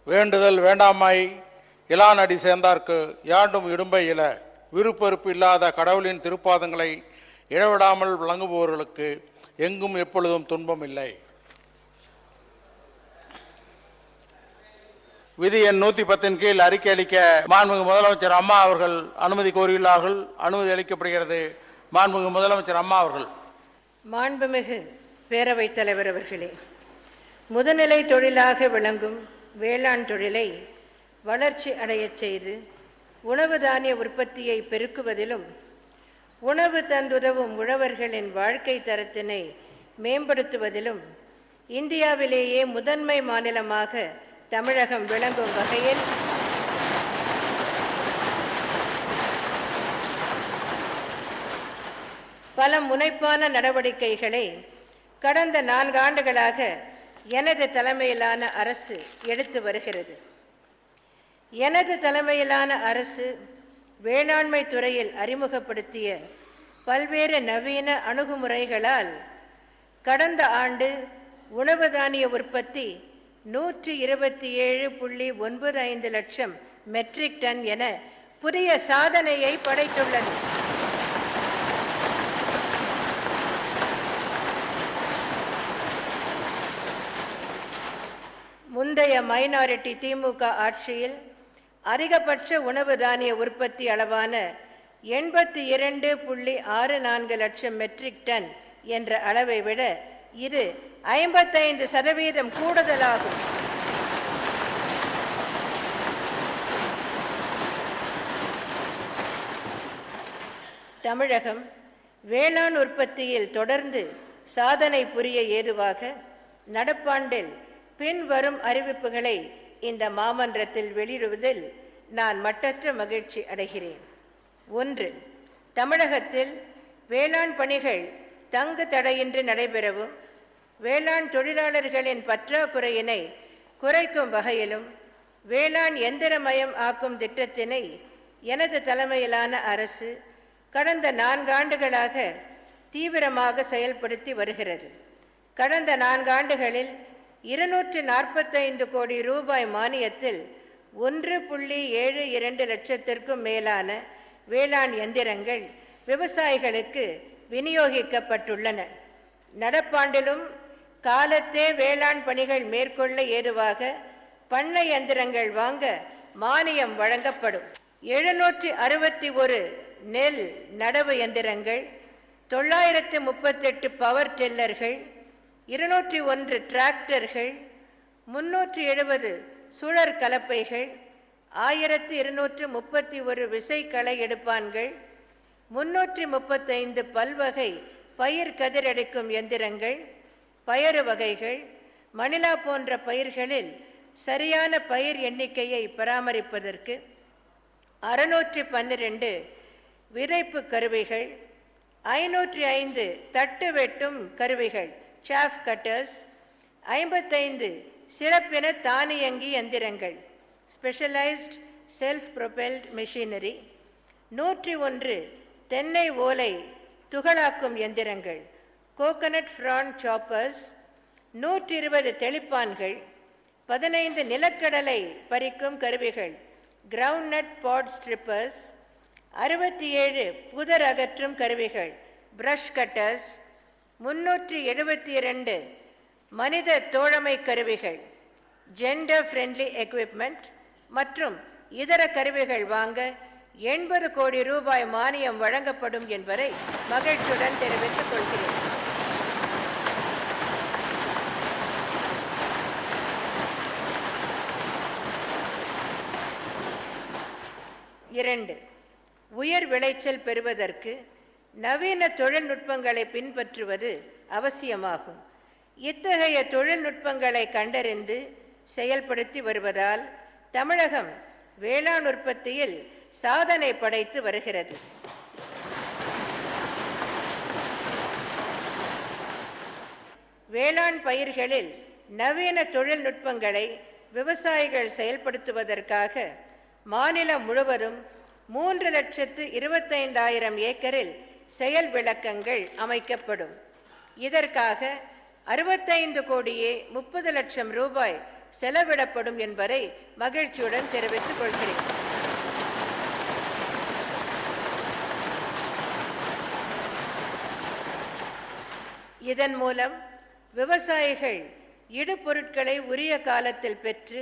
வேண்டுதல் வேண்டாமாய் இலானடி சேர்ந்தார்க்கு யாண்டும் இடும்பை இல. விருப்பெருப்பு இல்லாத கடவுளின் திருப்பாதங்களை இழவிடாமல் விளங்குபவர்களுக்கு எங்கும் எப்பொழுதும் துன்பம் இல்லை. விதி எண் 110 கீழ் அறிக்கை அளிக்க மாண்புமிகு முதலமைச்சர் அம்மா அவர்கள் அனுமதி கோரியுள்ளார்கள். அனுமதி அளிக்கப்படுகிறது. மாண்புமிகு முதலமைச்சர் அம்மா அவர்கள். மாண்புமிகு பேரவைத் தலைவர் அவர்களே, முதுநிலை தொழிலாக விளங்கும் வேளாண் தொழிலை வளர்ச்சி அடையச் செய்து உணவு தானிய உற்பத்தியை பெருக்குவதிலும் உணவு தந்துதவும் உழவர்களின் வாழ்க்கை தரத்தினை மேம்படுத்துவதிலும் இந்தியாவிலேயே முதன்மை மாநிலமாக தமிழகம் விளங்கும் வகையில் பல முனைப்பான நடவடிக்கைகளை கடந்த 4 ஆண்டுகளாக எனது தலைமையிலான அரசு எடுத்து வருகிறது. எனது தலைமையிலான அரசு வேளாண்மை துறையில் அறிமுகப்படுத்திய பல்வேறு நவீன அணுகுமுறைகளால் கடந்த ஆண்டு உணவு தானிய உற்பத்தி 127.95 லட்சம் மெட்ரிக் டன் என புதிய சாதனையை படைத்துள்ளது. முந்தைய மைனாரிட்டி திமுக ஆட்சியில் அதிகபட்ச உணவு தானிய உற்பத்தி அளவான 82.64 லட்சம் மெட்ரிக் டன் என்ற அளவை விட இது 55% கூடுதலாகும். தமிழகம் வேளாண் உற்பத்தியில் தொடர்ந்து சாதனை புரிய ஏதுவாக நடப்பாண்டில் பின்வரும் அறிவிப்புகளை இந்த மாமன்றத்தில் வெளியிடுவதில் நான் மட்டற்ற மகிழ்ச்சி அடைகிறேன். 1. தமிழகத்தில் வேளாண் பணிகள் தங்கு தடையின்றி நடைபெறவும் வேளாண் தொழிலாளர்களின் பற்றாக்குறையினை குறைக்கும் வகையிலும் வேளாண் எந்திரமயம் ஆக்கும் திட்டத்தினை எனது தலைமையிலான அரசு கடந்த 4 ஆண்டுகளாக தீவிரமாக செயல்படுத்தி வருகிறது. கடந்த 4 ஆண்டுகளில் 245 கோடி ரூபாய் மானியத்தில் 1.72 லட்சத்திற்கும் மேலான வேளாண் எந்திரங்கள் விவசாயிகளுக்கு விநியோகிக்கப்பட்டுள்ளன. நடப்பாண்டிலும் காலத்தே வேளாண் பணிகள் மேற்கொள்ள ஏதுவாக பண்ணை எந்திரங்கள் வாங்க மானியம் வழங்கப்படும். 761 நெல் நடவு எந்திரங்கள், 938 பவர் டில்லர்கள், 201 டிராக்டர்கள், 370 சுழற் கலப்பைகள், 1231 விசைக்களை எடுப்பான்கள், 335 பல்வகை பயிர் கதிரடிக்கும் எந்திரங்கள், பயறு வகைகள், மணிலா போன்ற பயிர்களில் சரியான பயிர் எண்ணிக்கையை பராமரிப்பதற்கு 612 விதைப்பு கருவிகள், 505 தட்டு வெட்டும் கருவிகள் சாஃப் கட்டர்ஸ், 55 சிறப்பின தானியங்கி எந்திரங்கள் ஸ்பெஷலைஸ்ட் செல்ஃப் ப்ரொபெல்ட் மிஷினரி, 101 தென்னை ஓலை துகளாக்கும் எந்திரங்கள் கோகனட் ஃப்ரான் சாப்பர்ஸ், 120 தெளிப்பான்கள், 15 நிலக்கடலை பறிக்கும் கருவிகள் கிரவுண்ட் நட் பாட் ஸ்ட்ரிப்பர்ஸ், 67 புதர் அகற்றும் கருவிகள் பிரஷ் கட்டர்ஸ், 372 மனித தோழமை கருவிகள் ஜெண்டர் ஃப்ரெண்ட்லி எக்விப்மெண்ட் மற்றும் இதர கருவிகள் வாங்க 80 கோடி ரூபாய் மானியம் வழங்கப்படும் என்பதை மகிழ்ச்சியுடன் தெரிவித்துக் கொள்கிறேன். 2. உயர் விளைச்சல் பெறுவதற்கு நவீன தொழில்நுட்பங்களை பின்பற்றுவது அவசியமாகும். இத்தகைய தொழில்நுட்பங்களை கண்டறிந்து செயல்படுத்தி வருவதால் தமிழகம் வேளாண் உற்பத்தியில் சாதனை படைத்து வருகிறது. வேளாண் பயிர்களில் நவீன தொழில்நுட்பங்களை விவசாயிகள் செயல்படுத்துவதற்காக மாநிலம் முழுவதும் 3,25,000 ஏக்கரில் செயல் விளக்கங்கள் அமைக்கப்படும். இதற்காக 65 கோடியே 30 லட்சம் ரூபாய் செலவிடப்படும் என்பதை மகிழ்ச்சியுடன் தெரிவித்துக் கொள்கிறேன். இதன் மூலம் விவசாயிகள் இடுபொருட்களை உரிய காலத்தில் பெற்று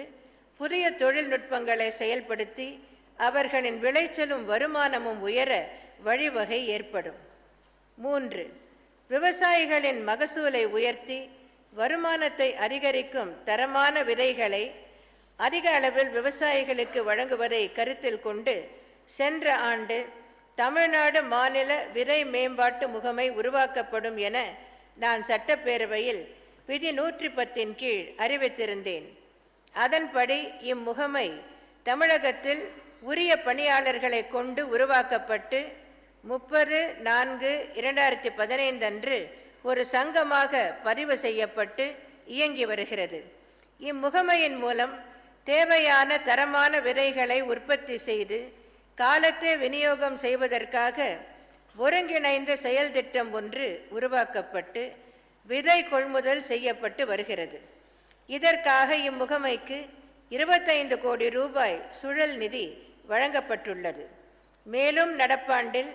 புதிய தொழில்நுட்பங்களை செயல்படுத்தி அவர்களின் விளைச்சலும் வருமானமும் உயர வழிவகை ஏற்படும். 3. விவசாயிகளின் மகசூலை உயர்த்தி வருமானத்தை அதிகரிக்கும் தரமான விதைகளை அதிக அளவில் விவசாயிகளுக்கு வழங்குவதை கருத்தில் கொண்டு சென்ற ஆண்டு தமிழ்நாடு மாநில விதை மேம்பாட்டு முகமை உருவாக்கப்படும் என நான் சட்டப்பேரவையில் விதி 110 கீழ் அறிவித்திருந்தேன். அதன்படி இம்முகமை தமிழகத்தில் உரிய பணியாளர்களை கொண்டு உருவாக்கப்பட்டு 30/4/2015 அன்று ஒரு சங்கமாக பதிவு செய்யப்பட்டு இயங்கி வருகிறது. இம்முகமையின் மூலம் தேவையான தரமான விதைகளை உற்பத்தி செய்து காலத்தை விநியோகம் செய்வதற்காக ஒருங்கிணைந்த செயல் திட்டம் ஒன்று உருவாக்கப்பட்டு விதை கொள்முதல் செய்யப்பட்டு வருகிறது. இதற்காக இம்முகமைக்கு 25 கோடி ரூபாய் சுழல் நிதி வழங்கப்பட்டுள்ளது. மேலும் நடப்பாண்டில்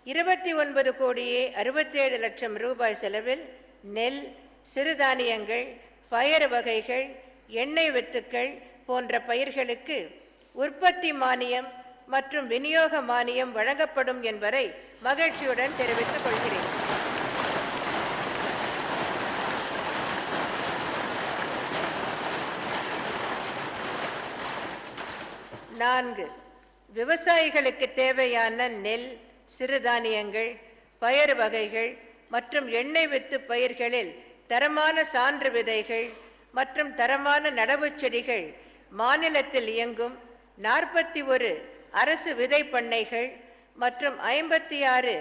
29 கோடியே 67 லட்சம் ரூபாய் செலவில் நெல், சிறுதானியங்கள், பயறு வகைகள், எண்ணெய் வித்துக்கள் போன்ற பயிர்களுக்கு உற்பத்தி மானியம் மற்றும் விநியோக மானியம் வழங்கப்படும் என்பதை மகிழ்ச்சியுடன் தெரிவித்துக் கொள்கிறேன். நான்கு, விவசாயிகளுக்கு தேவையான நெல், சிறுதானியங்கள், பயறு வகைகள் மற்றும் எண்ணெய் வித்து பயிர்களில் தரமான சான்று விதைகள் மற்றும் தரமான நடவு செடிகள் மாநிலத்தில் இயங்கும் 41 அரசு விதை பண்ணைகள் மற்றும் 56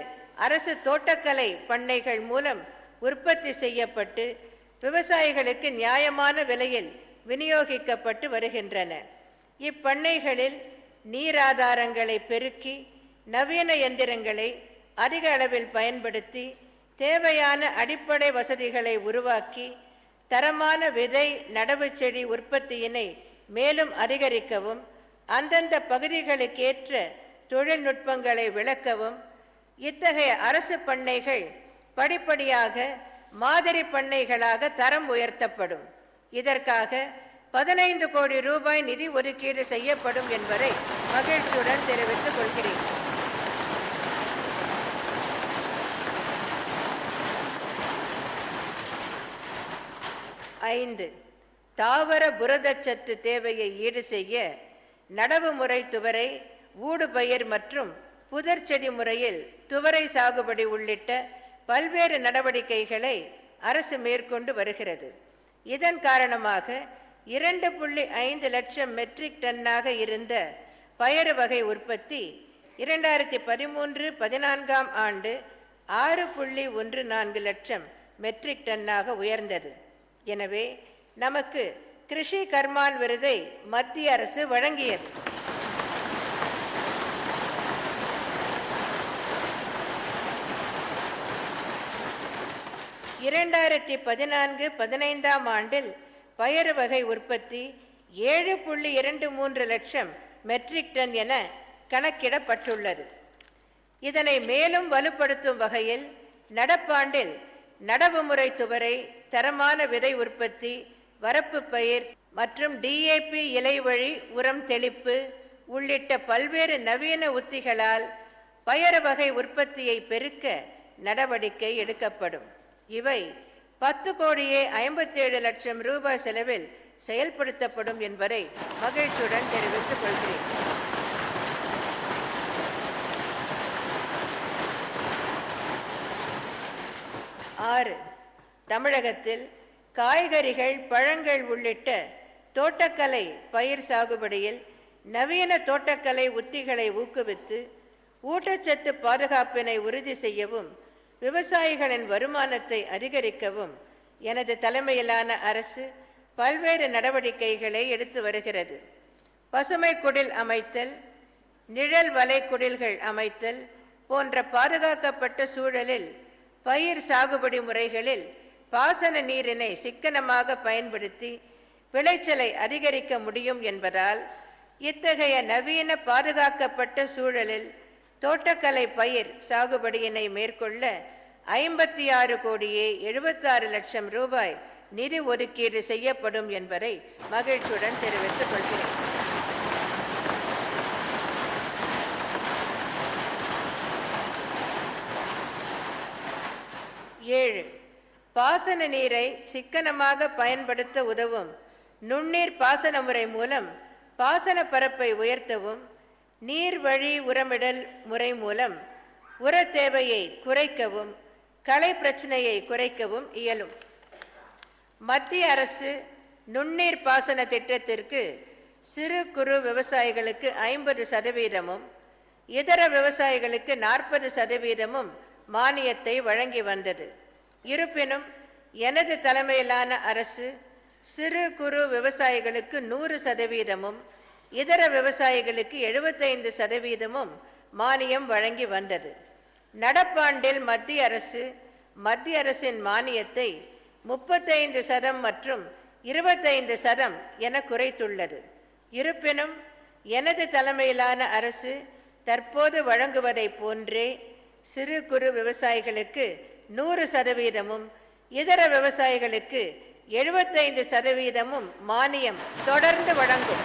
அரசு தோட்டக்கலை பண்ணைகள் மூலம் உற்பத்தி செய்யப்பட்டு விவசாயிகளுக்கு நியாயமான விலையில் விநியோகிக்கப்பட்டு வருகின்றன. இப்பண்ணைகளில் நீராதாரங்களை பெருக்கி நவீன எந்திரங்களை அதிக அளவில் பயன்படுத்தி தேவையான அடிப்படை வசதிகளை உருவாக்கி தரமான விதை நடவு செடி உற்பத்தியினை மேலும் அதிகரிக்கவும் அந்தந்த பகுதிகளுக்கேற்ற தொழில்நுட்பங்களை விளக்கவும் இத்தகைய அரசு பண்ணைகள் படிப்படியாக மாதிரி பண்ணைகளாக தரம் உயர்த்தப்படும். இதற்காக 15 கோடி ரூபாய் நிதி ஒதுக்கீடு செய்யப்படும் என்பதை மகிழ்ச்சியுடன் தெரிவித்துக் கொள்கிறேன். ஐந்து, தாவர புரதச்சத்து தேவையை ஈடு செய்ய நடவு முறை துவரை, ஊடுபயிர் மற்றும் புதர் செடி முறையில் துவரை சாகுபடி உள்ளிட்ட பல்வேறு நடவடிக்கைகளை அரசு மேற்கொண்டு வருகிறது. இதன் காரணமாக 2.5 லட்சம் மெட்ரிக் டன்னாக இருந்த பயறு வகை உற்பத்தி 2013-14 ஆண்டு 6.14 லட்சம் மெட்ரிக் டன்னாக உயர்ந்தது. எனவே நமக்கு கிருஷி கர்மான் விருதை மத்திய அரசு வழங்கியது. இரண்டாயிரத்தி 14-15 ஆண்டில் பயறு வகை உற்பத்தி 7.23 லட்சம் மெட்ரிக் டன் என கணக்கிடப்பட்டுள்ளது. இதனை மேலும் வலுப்படுத்தும் வகையில் நடப்பாண்டில் நடவு முறை துவரை, தரமான விதை உற்பத்தி, வரப்பு பயிர் மற்றும் DAP இலைவழி உரம் தெளிப்பு உள்ளிட்ட பல்வேறு நவீன உத்திகளால் பயறு வகை உற்பத்தியை பெருக்க நடவடிக்கை எடுக்கப்படும். இவை 10 கோடியே 57 லட்சம் ரூபாய் செலவில் செயல்படுத்தப்படும் என்பதை மகிழ்ச்சியுடன் தெரிவித்துக் கொள்கிறேன். ஆறு, தமிழகத்தில் காய்கறிகள், பழங்கள் உள்ளிட்ட தோட்டக்கலை பயிர் சாகுபடியில் நவீன தோட்டக்கலை உத்திகளை ஊக்குவித்து ஊட்டச்சத்து பாதுகாப்பினை உறுதி செய்யவும் விவசாயிகளின் வருமானத்தை அதிகரிக்கவும் எனது தலைமையிலான அரசு பல்வேறு நடவடிக்கைகளை எடுத்து வருகிறது. பசுமை குடில் அமைத்தல், நிழல் வலை குடில்கள் அமைத்தல் போன்ற பாதுகாக்கப்பட்ட சூழலில் பயிர் சாகுபடி முறைகளில் பாசன நீரினை சிக்கனமாக பயன்படுத்தி விளைச்சலை அதிகரிக்க முடியும் என்பதால் இத்தகைய நவீன பாதுகாக்கப்பட்ட சூழலில் தோட்டக்கலை பயிர் சாகுபடியினை மேற்கொள்ள 56,76,00,000 ரூபாய் நிதி ஒதுக்கீடு செய்யப்படும் என்பதை மகிழ்ச்சியுடன் தெரிவித்துக் கொள்கிறேன். 7. பாசன நீரை சிக்கனமாக பயன்படுத்த உதவும் நுண்ணீர் பாசன முறை மூலம் பாசன பரப்பை உயர்த்தவும், நீர் வழி உரமிடல் முறை மூலம் உர தேவையை குறைக்கவும், களை பிரச்சனையை குறைக்கவும் இயலும். மத்திய அரசு நுண்ணீர் பாசன திட்டத்திற்கு சிறு குறு விவசாயிகளுக்கு 50%, இதர விவசாயிகளுக்கு 40% மானியத்தை வழங்கி வந்தது. இருப்பினும் எனது தலைமையிலான அரசு சிறு குறு விவசாயிகளுக்கு 100%, இதர விவசாயிகளுக்கு 75% மானியம் வழங்கி வந்தது. நடப்பாண்டில் மத்திய அரசின் மானியத்தை 35% மற்றும் 25% என குறைத்துள்ளது. இருப்பினும் எனது தலைமையிலான அரசு தற்போது வழங்குவதை போன்றே சிறு குறு விவசாயிகளுக்கு 100%, இதர விவசாயிகளுக்கு 75% மானியம் தொடர்ந்து வழங்கும்.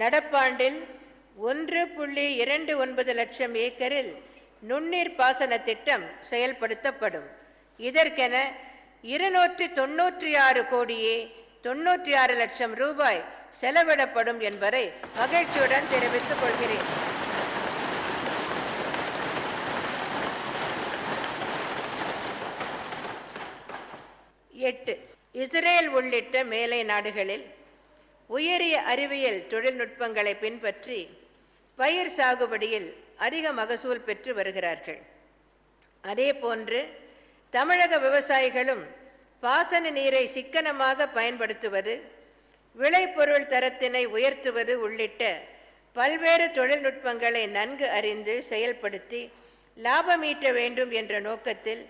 நடப்பாண்டில் 1.29 லட்சம் ஏக்கரில் நுண்ணீர் பாசன திட்டம் செயல்படுத்தப்படும். இதற்கென 296,96,00,000 ரூபாய் செலவிடப்படும் என்பதை மகிழ்ச்சியுடன் தெரிவித்துக் கொள்கிறேன். இஸ்ரேல் உள்ளிட்ட மேலை நாடுகளில் உயரிய அறிவியல் தொழில்நுட்பங்களை பின்பற்றி பயிர் சாகுபடியில் அதிக மகசூல் பெற்று வருகிறார்கள். அதேபோன்று தமிழக விவசாயிகளும் பாசன நீரை சிக்கனமாக பயன்படுத்துவது, விளைபொருள் தரத்தினை உயர்த்துவது உள்ளிட்ட பல்வேறு தொழில்நுட்பங்களை நன்கு அறிந்து செயல்படுத்தி லாபமீட்ட வேண்டும் என்ற நோக்கத்தில்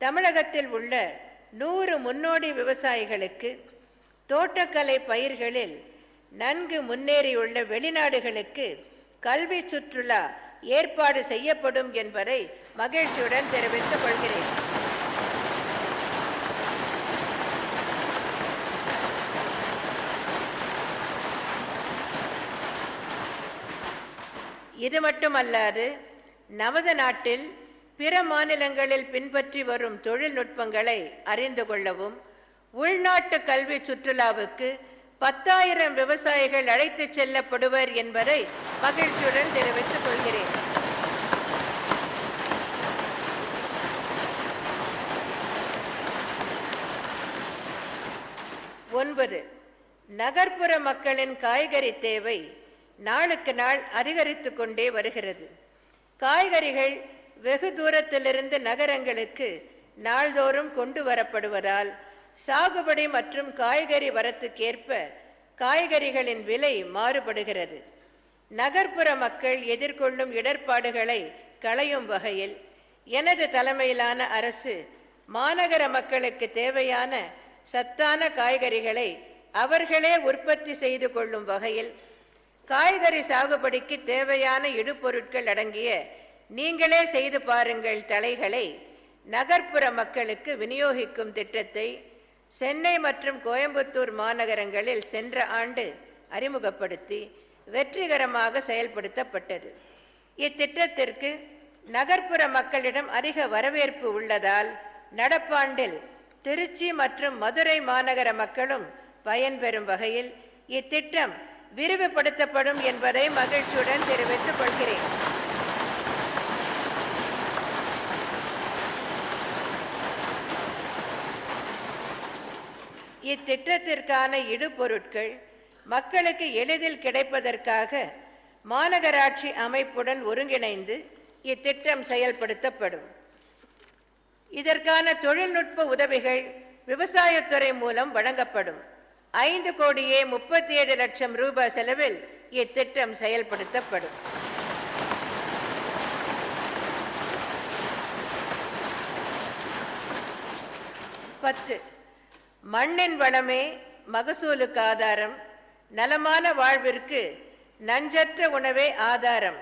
தமிழகத்தில் உள்ள 100 முன்னோடி விவசாயிகளுக்கு தோட்டக்கலை பயிர்களில் நன்கு முன்னேறியுள்ள வெளிநாடுகளுக்கு கல்வி சுற்றுலா ஏற்பாடு செய்யப்படும் என்பதை மகிழ்ச்சியுடன் தெரிவித்துக் கொள்கிறேன். இது மட்டுமல்லாது நமது நாட்டில் பிற மாநிலங்களில் பின்பற்றி வரும் தொழில்நுட்பங்களை அறிந்து கொள்ளவும் உள்நாட்டு கல்வி சுற்றுலாவுக்கு 10,000 விவசாயிகள் அழைத்துச் செல்லப்படுவர் என்பதை மகிழ்ச்சியுடன் தெரிவித்துக் கொள்கிறேன். நகர்ப்புற மக்களின் காய்கறி தேவை நாளுக்கு நாள் அதிகரித்து கொண்டே வருகிறது. காய்கறிகள் வெகு தூரத்திலிருந்து நகரங்களுக்கு நாள்தோறும் கொண்டு வரப்படுவதால் சாகுபடி மற்றும் காய்கறி வரத்துக்கேற்ப காய்கறிகளின் விலை மாறுபடுகிறது. நகர்ப்புற மக்கள் எதிர்கொள்ளும் இடர்பாடுகளை களையும் வகையில் எனது தலைமையிலான அரசு மாநகர மக்களுக்கு தேவையான சத்தான காய்கறிகளை அவர்களே உற்பத்தி செய்து கொள்ளும் வகையில் காய்கறி சாகுபடிக்கு தேவையான இடுபொருட்கள் அடங்கிய நீங்களே செய்து பாருங்கள் தலைகளை நகர்ப்புற மக்களுக்கு விநியோகிக்கும் திட்டத்தை சென்னை மற்றும் கோயம்புத்தூர் மாநகரங்களில் சென்ற ஆண்டு அறிமுகப்படுத்தி வெற்றிகரமாக செயல்படுத்தப்பட்டது. இத்திட்டத்திற்கு நகர்ப்புற மக்களிடம் அதிக வரவேற்பு உள்ளதால் நடப்பாண்டில் திருச்சி மற்றும் மதுரை மாநகர மக்களும் பயன்பெறும் வகையில் இத்திட்டம் விரிவுபடுத்தப்படும் என்பதை மகிழ்ச்சியுடன் தெரிவித்துக் கொள்கிறேன். இத்திட்டத்திற்கான இடுபொருட்கள் மக்களுக்கு எளிதில் கிடைப்பதற்காக மாநகராட்சி அமைப்புடன் ஒருங்கிணைந்து இத்திட்டம் செயல்படுத்தப்படும். இதற்கான தொழில்நுட்ப உதவிகள் விவசாயத்துறை மூலம் வழங்கப்படும். 5,37,00,000 ரூபாய் செலவில் இத்திட்டம் செயல்படுத்தப்படும். 10. மண்ணின் வளமே மகசூலுக்கு ஆதாரம், நலமான வாழ்விற்கு நஞ்சற்ற உணவே ஆதாரம்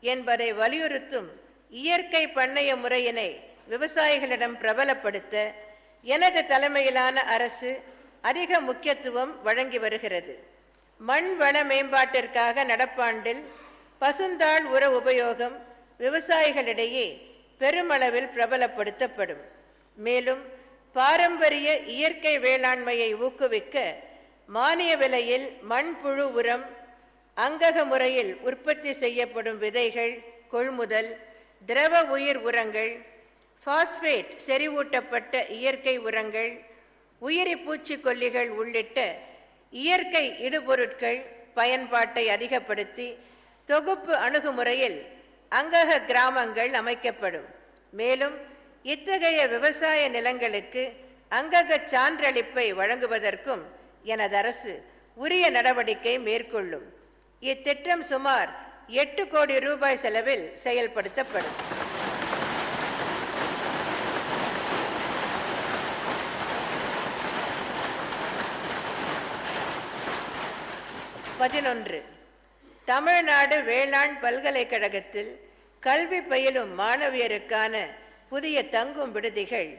என்பதை வலியுறுத்தும் இயற்கை பண்ணைய முறையினை விவசாயிகளிடம் பிரபலப்படுத்த எனது தலைமையிலான அரசு அதிக முக்கியத்துவம் வழங்கி வருகிறது. மண் வள மேம்பாட்டிற்காக நடப்பாண்டில் பசுந்தாள் உர உபயோகம் விவசாயிகளிடையே பெருமளவில் பிரபலப்படுத்தப்படும். மேலும் பாரம்பரிய இயற்கை வேளாண்மையை ஊக்குவிக்க மானிய விலையில் மண்புழு உரம், அங்கக முறையில் உற்பத்தி செய்யப்படும் விதைகள் கொள்முதல், திரவ உயிர் உரங்கள், பாஸ்பேட் செறிவூட்டப்பட்ட இயற்கை உரங்கள், உயிரி பூச்சிக்கொல்லிகள் உள்ளிட்ட இயற்கை இடுபொருட்கள் பயன்பாட்டை அதிகப்படுத்தி தொகுப்பு அணுகுமுறையில் அங்கக கிராமங்கள் அமைக்கப்படும். மேலும் இத்தகைய விவசாய நிலங்களுக்கு அங்கக சான்றளிப்பை வழங்குவதற்கும் எனது அரசு உரிய நடவடிக்கை மேற்கொள்ளும். இத்திட்டம் சுமார் 8 கோடி ரூபாய் செலவில் செயல்படுத்தப்படும். தமிழ்நாடு வேளாண் பல்கலைக்கழகத்தில் கல்வி பயிலும் மாணவியருக்கான புதிய தங்கும் விடுதிகள்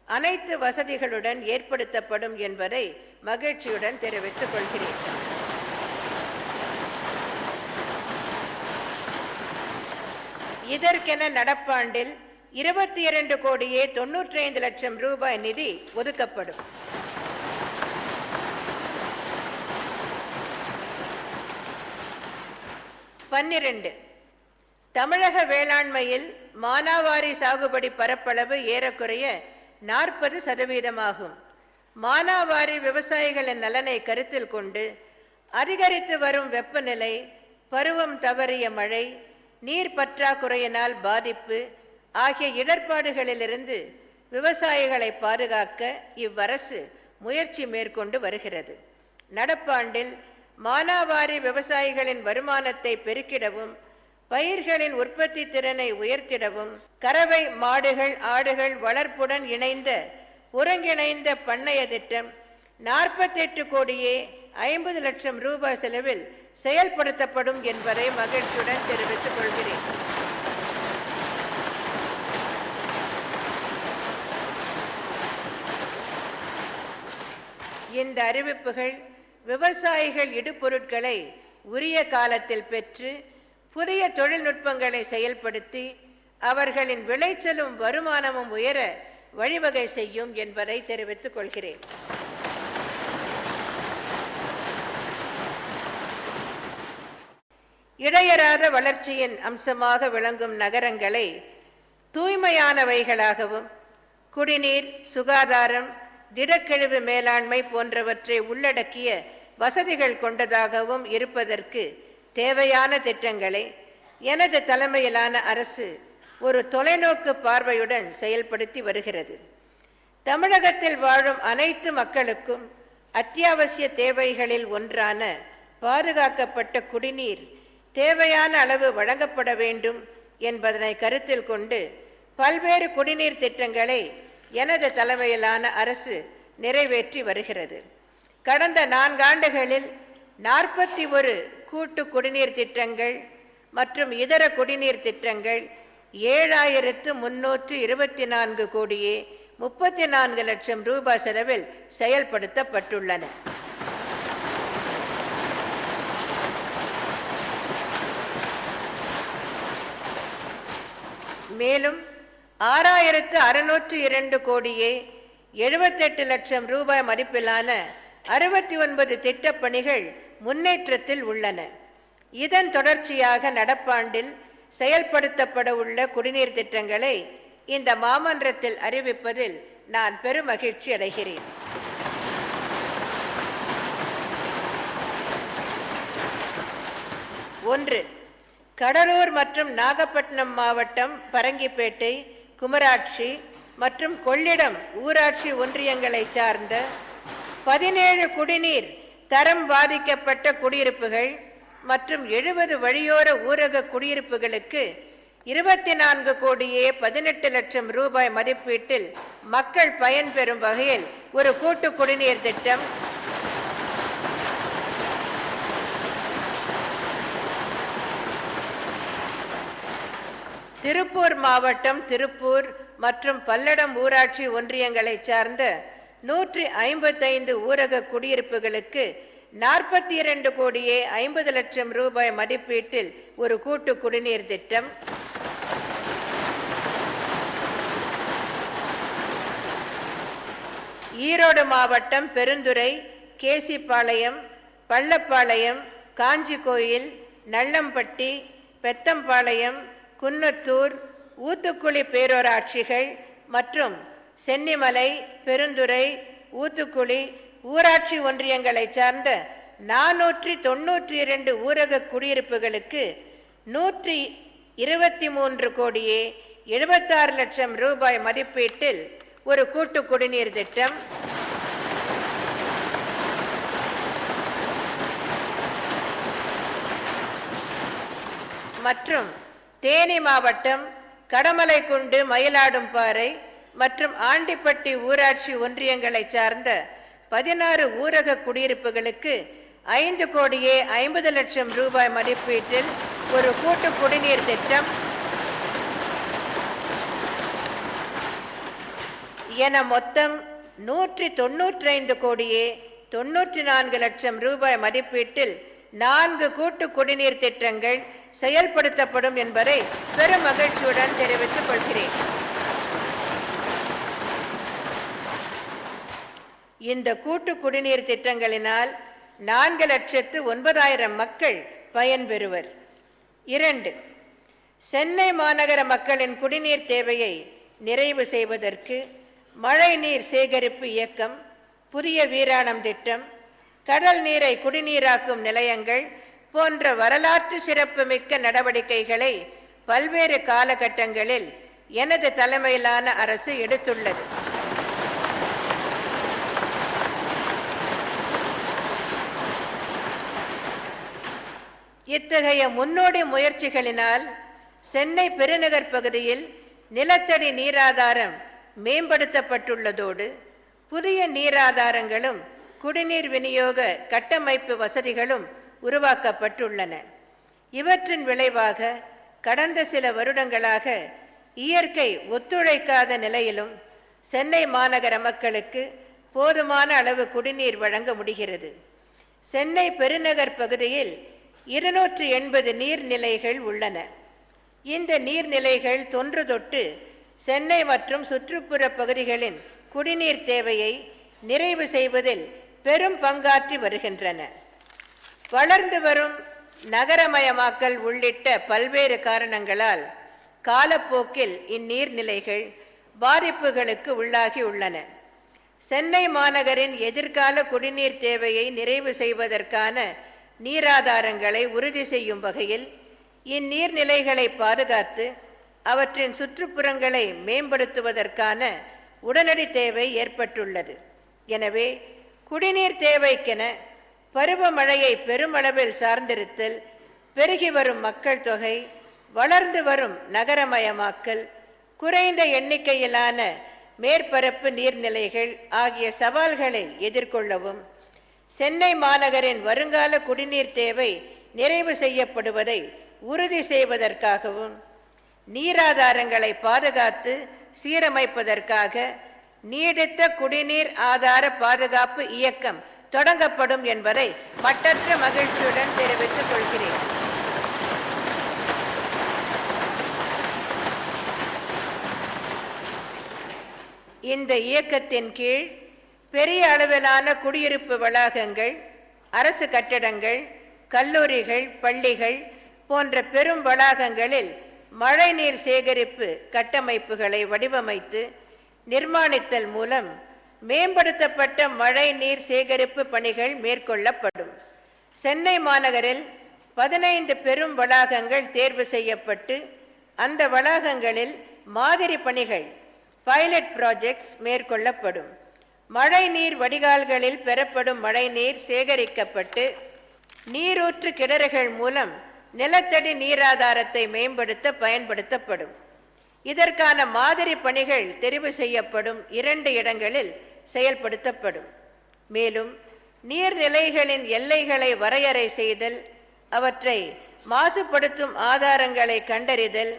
அனைத்து வசதிகளுடன் ஏற்படுத்தப்படும் என்பதை மகிழ்ச்சியுடன் தெரிவித்துக் கொள்கிறேன். இதற்கென நடப்பாண்டில் 22 கோடியே 95 லட்சம் ரூபாய் நிதி ஒதுக்கப்படும். தமிழக வேளாண்மையில் மானாவாரி சாகுபடி பரப்பளவு ஏறக்குறைய 40% மானாவாரி விவசாயிகளின் நலனை கருத்தில் கொண்டு அதிகரித்து வரும் வெப்பநிலை, பருவம் தவறிய மழை, நீர் பற்றாக்குறையினால் பாதிப்பு ஆகிய இடர்பாடுகளிலிருந்து விவசாயிகளை பாதுகாக்க இவ்வரசு முயற்சி மேற்கொண்டு வருகிறது. நடப்பாண்டில் மானாவாரி விவசாயிகளின் வருமானத்தை பெருக்கிடவும், பயிர்களின் உற்பத்தி திறனை உயர்த்திடவும் கறவை மாடுகள், ஆடுகள் வளர்ப்புடன் இணைந்த ஒருங்கிணைந்த பண்ணைய திட்டம் 48 கோடியே 50 லட்சம் ரூபாய் செலவில் செயல்படுத்தப்படும் என்பதை மகிழ்ச்சியுடன் தெரிவித்துக் கொள்கிறேன். இந்த அறிவிப்புகள் விவசாயிகள் இடுபொருட்களை உரிய காலத்தில் பெற்று புதிய தொழில்நுட்பங்களை செயல்படுத்தி அவர்களின் விளைச்சலும் வருமானமும் உயர வழிவகை செய்யும் என்பதை தெரிவித்துக் கொள்கிறேன். இடையறாத வளர்ச்சியின் அம்சமாக விளங்கும் நகரங்களை தூய்மையானவைகளாகவும், குடிநீர், சுகாதாரம், திடக்கழிவு மேலாண்மை போன்றவற்றை உள்ளடக்கிய வசதிகள் கொண்டதாகவும் இருப்பதற்கு தேவையான திட்டங்களை எனது தலைமையிலான அரசு ஒரு தொலைநோக்கு பார்வையுடன் செயல்படுத்தி வருகிறது. தமிழகத்தில் வாழும் அனைத்து மக்களுக்கும் அத்தியாவசிய தேவைகளில் ஒன்றான பாதுகாக்கப்பட்ட குடிநீர் தேவையான அளவு வழங்கப்பட வேண்டும் என்பதனை கருத்தில் கொண்டு பல்வேறு குடிநீர் திட்டங்களை எனது தலைமையிலான அரசு நிறைவேற்றி வருகிறது. கடந்த 4 ஆண்டுகளில் 41 கூட்டு குடிநீர் திட்டங்கள் மற்றும் இதர குடிநீர் திட்டங்கள் 7324 கோடியே 34 லட்சம் ரூபாய் செலவில் செயல்படுத்தப்பட்டுள்ளன. மேலும் 6602 கோடியே 78 லட்சம் ரூபாய் மதிப்பிலான 69 திட்டப்பணிகள் முன்னேற்றத்தில் உள்ளன. இதன் தொடர்ச்சியாக நடப்பாண்டில் செயல்படுத்தப்பட உள்ள குடிநீர் திட்டங்களை இந்த மாமன்றத்தில் அறிவிப்பதில் நான் பெருமகிழ்ச்சி அடைகிறேன். ஒன்று, கடலூர் மற்றும் நாகப்பட்டினம் மாவட்டம் பரங்கிப்பேட்டை, குமராட்சி மற்றும் கொள்ளிடம் ஊராட்சி ஒன்றியங்களை சார்ந்த 17 குடிநீர் தரம் பாதிக்கப்பட்ட குடியிருப்புகள் மற்றும் 70 வழியோர ஊரக குடியிருப்புகளுக்கு 24 கோடியே 18 லட்சம் ரூபாய் மதிப்பீட்டில் மக்கள் பயன்பெறும் வகையில் ஒரு கூட்டு குடிநீர் திட்டம், திருப்பூர் மாவட்டம் திருப்பூர் மற்றும் பல்லடம் ஊராட்சி ஒன்றியங்களை சார்ந்த 155 ஊரக குடியிருப்புகளுக்கு 42 கோடியே 50 லட்சம் ரூபாய் மதிப்பீட்டில் ஒரு கூட்டு குடிநீர் திட்டம், ஈரோடு மாவட்டம் பெருந்துறை, கேசிப்பாளையம், பள்ளப்பாளையம், காஞ்சிகோயில், நள்ளம்பட்டி, பெத்தம்பாளையம், குன்னத்தூர், ஊத்துக்குளி பேரூராட்சிகள் மற்றும் சென்னிமலை, பெருந்துறை, ஊத்துக்குளி ஊராட்சி ஒன்றியங்களை சார்ந்த 492 ஊரக குடியிருப்புகளுக்கு 123 கோடியே 76 லட்சம் ரூபாய் மதிப்பீட்டில் ஒரு கூட்டு குடிநீர் திட்டம், மற்றும் தேனி மாவட்டம் கடமலைக்குண்டு, மயிலாடும்பாறை மற்றும் ஆண்டிப்பட்டி ஊராட்சி ஒன்றியங்களை சார்ந்த 16 ஊரக குடியிருப்புகளுக்கு 5 கோடியே 50 லட்சம் ரூபாய் மதிப்பீட்டில் ஒரு கூட்டு குடிநீர் திட்டம் என மொத்தம் 195 கோடியே 94 லட்சம் ரூபாய் மதிப்பீட்டில் 4 கூட்டு குடிநீர் திட்டங்கள் செயல்படுத்தப்படும் என்பதை பெரும் மகிழ்ச்சியுடன் தெரிவித்துக் கொள்கிறேன். இந்த கூட்டு குடிநீர் திட்டங்களினால் 4,09,000 மக்கள் பயன்பெறுவர். 2. சென்னை மாநகர மக்களின் குடிநீர் தேவையை நிறைவு செய்வதற்கு மழைநீர் சேகரிப்பு இயக்கம், புதிய வீராணம் திட்டம், கடல் நீரை குடிநீராக்கும் நிலையங்கள் போன்ற வரலாற்று சிறப்புமிக்க நடவடிக்கைகளை பல்வேறு காலகட்டங்களில் எனது தலைமையிலான அரசு எடுத்துள்ளது. இத்தகைய முன்னோடி முயற்சிகளினால் சென்னை பெருநகர் பகுதியில் நிலத்தடி நீராதாரம் மேம்படுத்தப்பட்டுள்ளதோடு புதிய நீராதாரங்களும் குடிநீர் விநியோக கட்டமைப்பு வசதிகளும் உருவாக்கப்பட்டுள்ளன. இவற்றின் விளைவாக கடந்த சில வருடங்களாக இயற்கை ஒத்துழைக்காத நிலையிலும் சென்னை மாநகர மக்களுக்கு போதுமான அளவு குடிநீர் வழங்க முடிகிறது. சென்னை பெருநகர் பகுதியில் 280 நீர்நிலைகள் உள்ளன. இந்த நீர்நிலைகள் தொன்று தொட்டு சென்னை மற்றும் சுற்றுப்புற பகுதிகளின் குடிநீர் தேவையை நிறைவு செய்வதில் பெரும் பங்காற்றி வருகின்றன. வளர்ந்து வரும் நகரமயமாக்கல் உள்ளிட்ட பல்வேறு காரணங்களால் காலப்போக்கில் இந்நீர்நிலைகள் பாதிப்புகளுக்கு உள்ளாகி உள்ளன. சென்னை மாநகரின் எதிர்கால குடிநீர் தேவையை நிறைவு செய்வதற்கான நீராதாரங்களை உறுதி செய்யும் வகையில் இந்நீர்நிலைகளை பாதுகாத்து அவற்றின் சுற்றுப்புறங்களை மேம்படுத்துவதற்கான உடனடி தேவை ஏற்பட்டுள்ளது. எனவே குடிநீர் தேவைக்கென பருவமழையை பெருமளவில் சார்ந்திருத்தல், பெருகி வரும் மக்கள் தொகை, வளர்ந்து வரும் நகரமயமாக்கல், குறைந்த எண்ணிக்கையிலான மேற்பரப்பு நீர்நிலைகள் ஆகிய சவால்களை எதிர்கொள்ளவும் சென்னை மாநகரின் வருங்கால குடிநீர் தேவை நிறைவு செய்யப்படுவதை உறுதி செய்வதற்காகவும் நீராதாரங்களை பாதுகாத்து சீரமைப்பதற்காக நீடித்த குடிநீர் ஆதார பாதுகாப்பு இயக்கம் தொடங்கப்படும் என்பதை மட்டற்ற மகிழ்ச்சியுடன் தெரிவித்துக் கொள்கிறேன். இந்த இயக்கத்தின் கீழ் பெரிய அளவிலான குடியிருப்பு வளாகங்கள், அரசு கட்டடங்கள், கல்லூரிகள், பள்ளிகள் போன்ற பெரும் வளாகங்களில் மழைநீர் சேகரிப்பு கட்டமைப்புகளை வடிவமைத்து நிர்மாணித்தல் மூலம் மேம்படுத்தப்பட்ட மழை நீர் சேகரிப்பு பணிகள் மேற்கொள்ளப்படும். சென்னை மாநகரில் 15 பெரும் வளாகங்கள் தேர்வு செய்யப்பட்டு அந்த வளாகங்களில் மாதிரி பணிகள், பைலட் ப்ராஜெக்ட்ஸ் மேற்கொள்ளப்படும். மழை நீர் வடிகால்களில் பெறப்படும் மழை நீர் சேகரிக்கப்பட்டு நீரூற்று கிணறுகள் மூலம் நிலத்தடி நீராதாரத்தை மேம்படுத்த பயன்படுத்தப்படும். இதற்கான மாதிரி பணிகள் தெரிவு செய்யப்படும் 2 இடங்களில் செயல்படுத்தப்படும். மேலும் நீர்நிலைகளின் எல்லைகளை வரையறை செய்தல், அவற்றை மாசுபடுத்தும் ஆதாரங்களை கண்டறிதல்,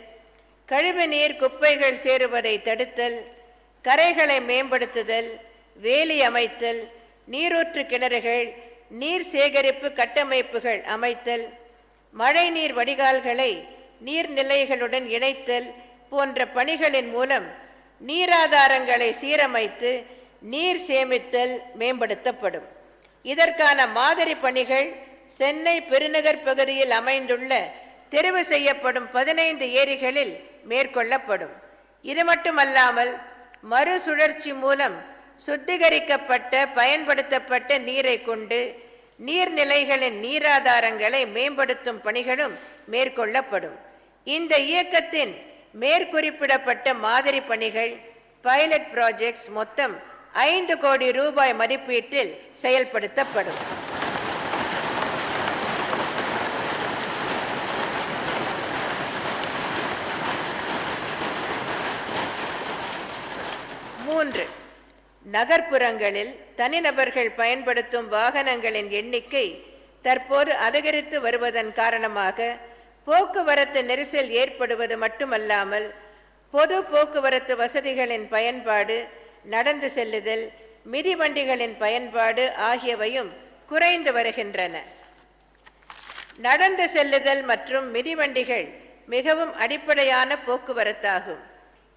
கழிவுநீர் குப்பைகள் சேருவதை தடுத்தல், கரைகளை மேம்படுத்துதல், வேலி அமைத்தல், நீரூற்று கிணறுகள், நீர் சேகரிப்பு கட்டமைப்புகள் அமைத்தல், மழைநீர் வடிகால்களை நீர்நிலைகளுடன் இணைத்தல் போன்ற பணிகளின் மூலம் நீராதாரங்களை சீரமைத்து நீர் சேமித்தல் மேம்படுத்தப்படும். இதற்கான மாதிரி பணிகள் சென்னை பெருநகர் பகுதியில் அமைந்துள்ள தெரிவு செய்யப்படும் 15 ஏரிகளில் மேற்கொள்ளப்படும். இது மட்டுமல்லாமல் மறுசுழற்சி மூலம் சுத்திகரிக்கப்பட்ட பயன்படுத்தப்பட்ட நீரை கொண்டு நீர்நிலைகளின் நீராதாரங்களை மேம்படுத்தும் பணிகளும் மேற்கொள்ளப்படும். இந்த இயக்கத்தின் மேற்குறிப்பிடப்பட்ட மாதிரி பணிகள் பைலட் ப்ராஜெக்ட்ஸ் மொத்தம் 5 கோடி ரூபாய் மதிப்பீட்டில் செயல்படுத்தப்படும். நகர்ப்புறங்களில் தனிநபர்கள் பயன்படுத்தும் வாகனங்களின் எண்ணிக்கை தற்போது அதிகரித்து வருவதன் காரணமாக போக்குவரத்து நெரிசல் ஏற்படுவது மட்டுமல்லாமல் பொது போக்குவரத்து வசதிகளின் பயன்பாடு, நடந்து செல்லுதல், மிதிவண்டிகளின் பயன்பாடு ஆகியவையும் குறைந்து வருகின்றன. நடந்து செல்லுதல் மற்றும் மிதிவண்டிகள் மிகவும் அடிப்படையான போக்குவரத்தாகும்.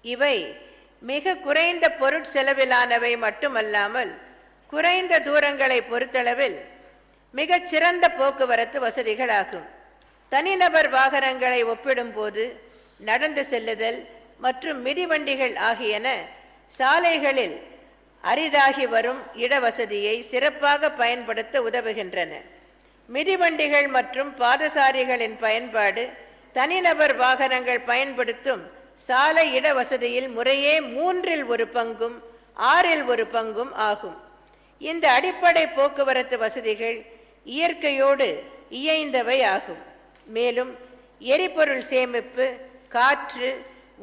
இவை மிக குறைந்த பொருட்செலவிலானவை மட்டுமல்லாமல் குறைந்த தூரங்களை பொறுத்தளவில் மிகச் சிறந்த போக்குவரத்து வசதிகளாகும். தனிநபர் வாகனங்களை ஒப்பிடும்போது நடந்து செல்லுதல் மற்றும் மிதிவண்டிகள் ஆகியன சாலைகளில் அரிதாகி வரும் இடவசதியை சிறப்பாக பயன்படுத்த உதவுகின்றன. மிதிவண்டிகள் மற்றும் பாதசாரிகளின் பயன்பாடு தனிநபர் வாகனங்கள் பயன்படுத்தும் சாலை இடவசதியில் முறையே 1/3 பங்கும் 1/6 பங்கும் ஆகும். இந்த அடிப்படை போக்குவரத்து வசதிகள் இயற்கையோடு இயைந்தவை ஆகும். மேலும் எரிபொருள் சேமிப்பு, காற்று,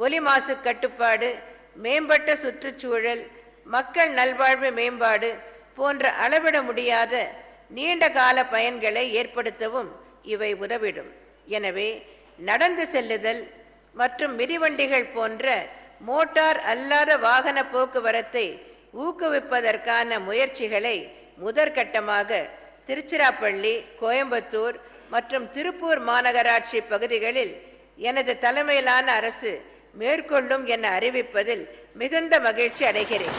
ஒலி மாசு கட்டுப்பாடு, மேம்பட்ட சுற்றுச்சூழல், மக்கள் நல்வாழ்வு மேம்பாடு போன்ற அளவிட முடியாத நீண்ட கால பயன்களை ஏற்படுத்தவும் இவை உதவிடும். எனவே நடந்து செல்லுதல் மற்றும் மிதிவண்டிகள் போன்ற மோட்டார் அல்லாத வாகன போக்குவரத்தை ஊக்குவிப்பதற்கான முயற்சிகளை முதற்கட்டமாக திருச்சிராப்பள்ளி, கோயம்புத்தூர் மற்றும் திருப்பூர் மாநகராட்சி பகுதிகளில் எனது தலைமையிலான அரசு மேற்கொள்ளும் என அறிவிப்பதில் மிகுந்த மகிழ்ச்சி அடைகிறேன்.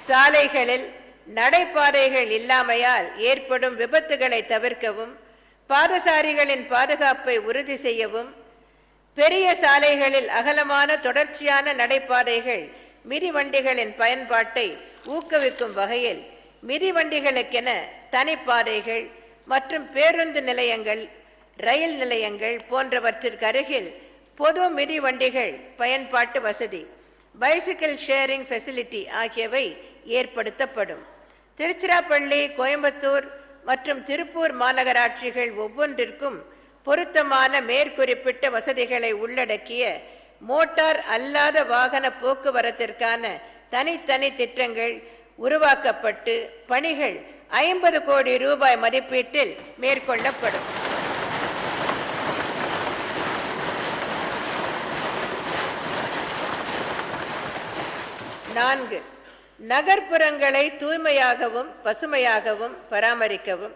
சாலைகளில் நடைபாதைகள் இல்லாமையால் ஏற்படும் விபத்துகளை தவிர்க்கவும், பாதசாரிகளின் பாதுகாப்பை உறுதி செய்யவும், பெரிய சாலைகளில் அகலமான தொடர்ச்சியான நடைபாதைகள் மிதிவண்டிகளின் பயன்பாட்டை ஊக்குவிக்கும் வகையில் மிதிவண்டிகளுக்கென தனிப்பாதைகள் மற்றும் பேருந்து நிலையங்கள், ரயில் நிலையங்கள் போன்றவற்றிற்கு அருகில் பொது மிதிவண்டிகள் பயன்பாட்டு வசதி, பைசிக்கிள் ஷேரிங் ஃபெசிலிட்டி ஆகியவை ஏற்படுத்தப்படும். திருச்சிராப்பள்ளி, கோயம்புத்தூர் மற்றும் திருப்பூர் மாநகராட்சிகள் ஒவ்வொன்றிற்கும் பொருத்தமான மேற்குறிப்பிட்ட வசதிகளை உள்ளடக்கிய மோட்டார் அல்லாத வாகன போக்குவரத்திற்கான தனித்தனி திட்டங்கள் உருவாக்கப்பட்டு பணிகள் 50 கோடி ரூபாய் மதிப்பீட்டில் மேற்கொள்ளப்படும். 4. நகர்ப்புறங்களை தூய்மையாகவும் பசுமையாகவும் பராமரிக்கவும்,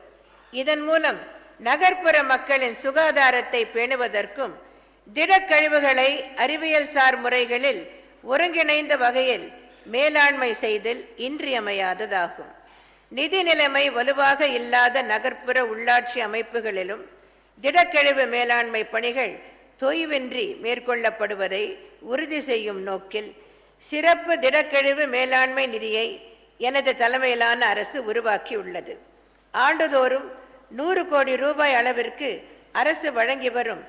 இதன் மூலம் நகர்ப்புற மக்களின் சுகாதாரத்தை பேணுவதற்கும் திடக்கழிவுகளை அறிவியல்சார் முறைகளில் ஒருங்கிணைந்த வகையில் மேலாண்மை செய்தல் இன்றியமையாததாகும். நிதி நிலைமை வலுவாக இல்லாத நகர்ப்புற உள்ளாட்சி அமைப்புகளிலும் திடக்கழிவு மேலாண்மை பணிகள் தொய்வின்றி மேற்கொள்ளப்படுவதை உறுதி செய்யும் நோக்கில் சிறப்பு திடக்கழிவு மேலாண்மை நிதியை எனது தலைமையிலான அரசு உருவாக்கியுள்ளது. ஆண்டுதோறும் 100 கோடி ரூபாய் அளவிற்கு அரசு வழங்கி வரும்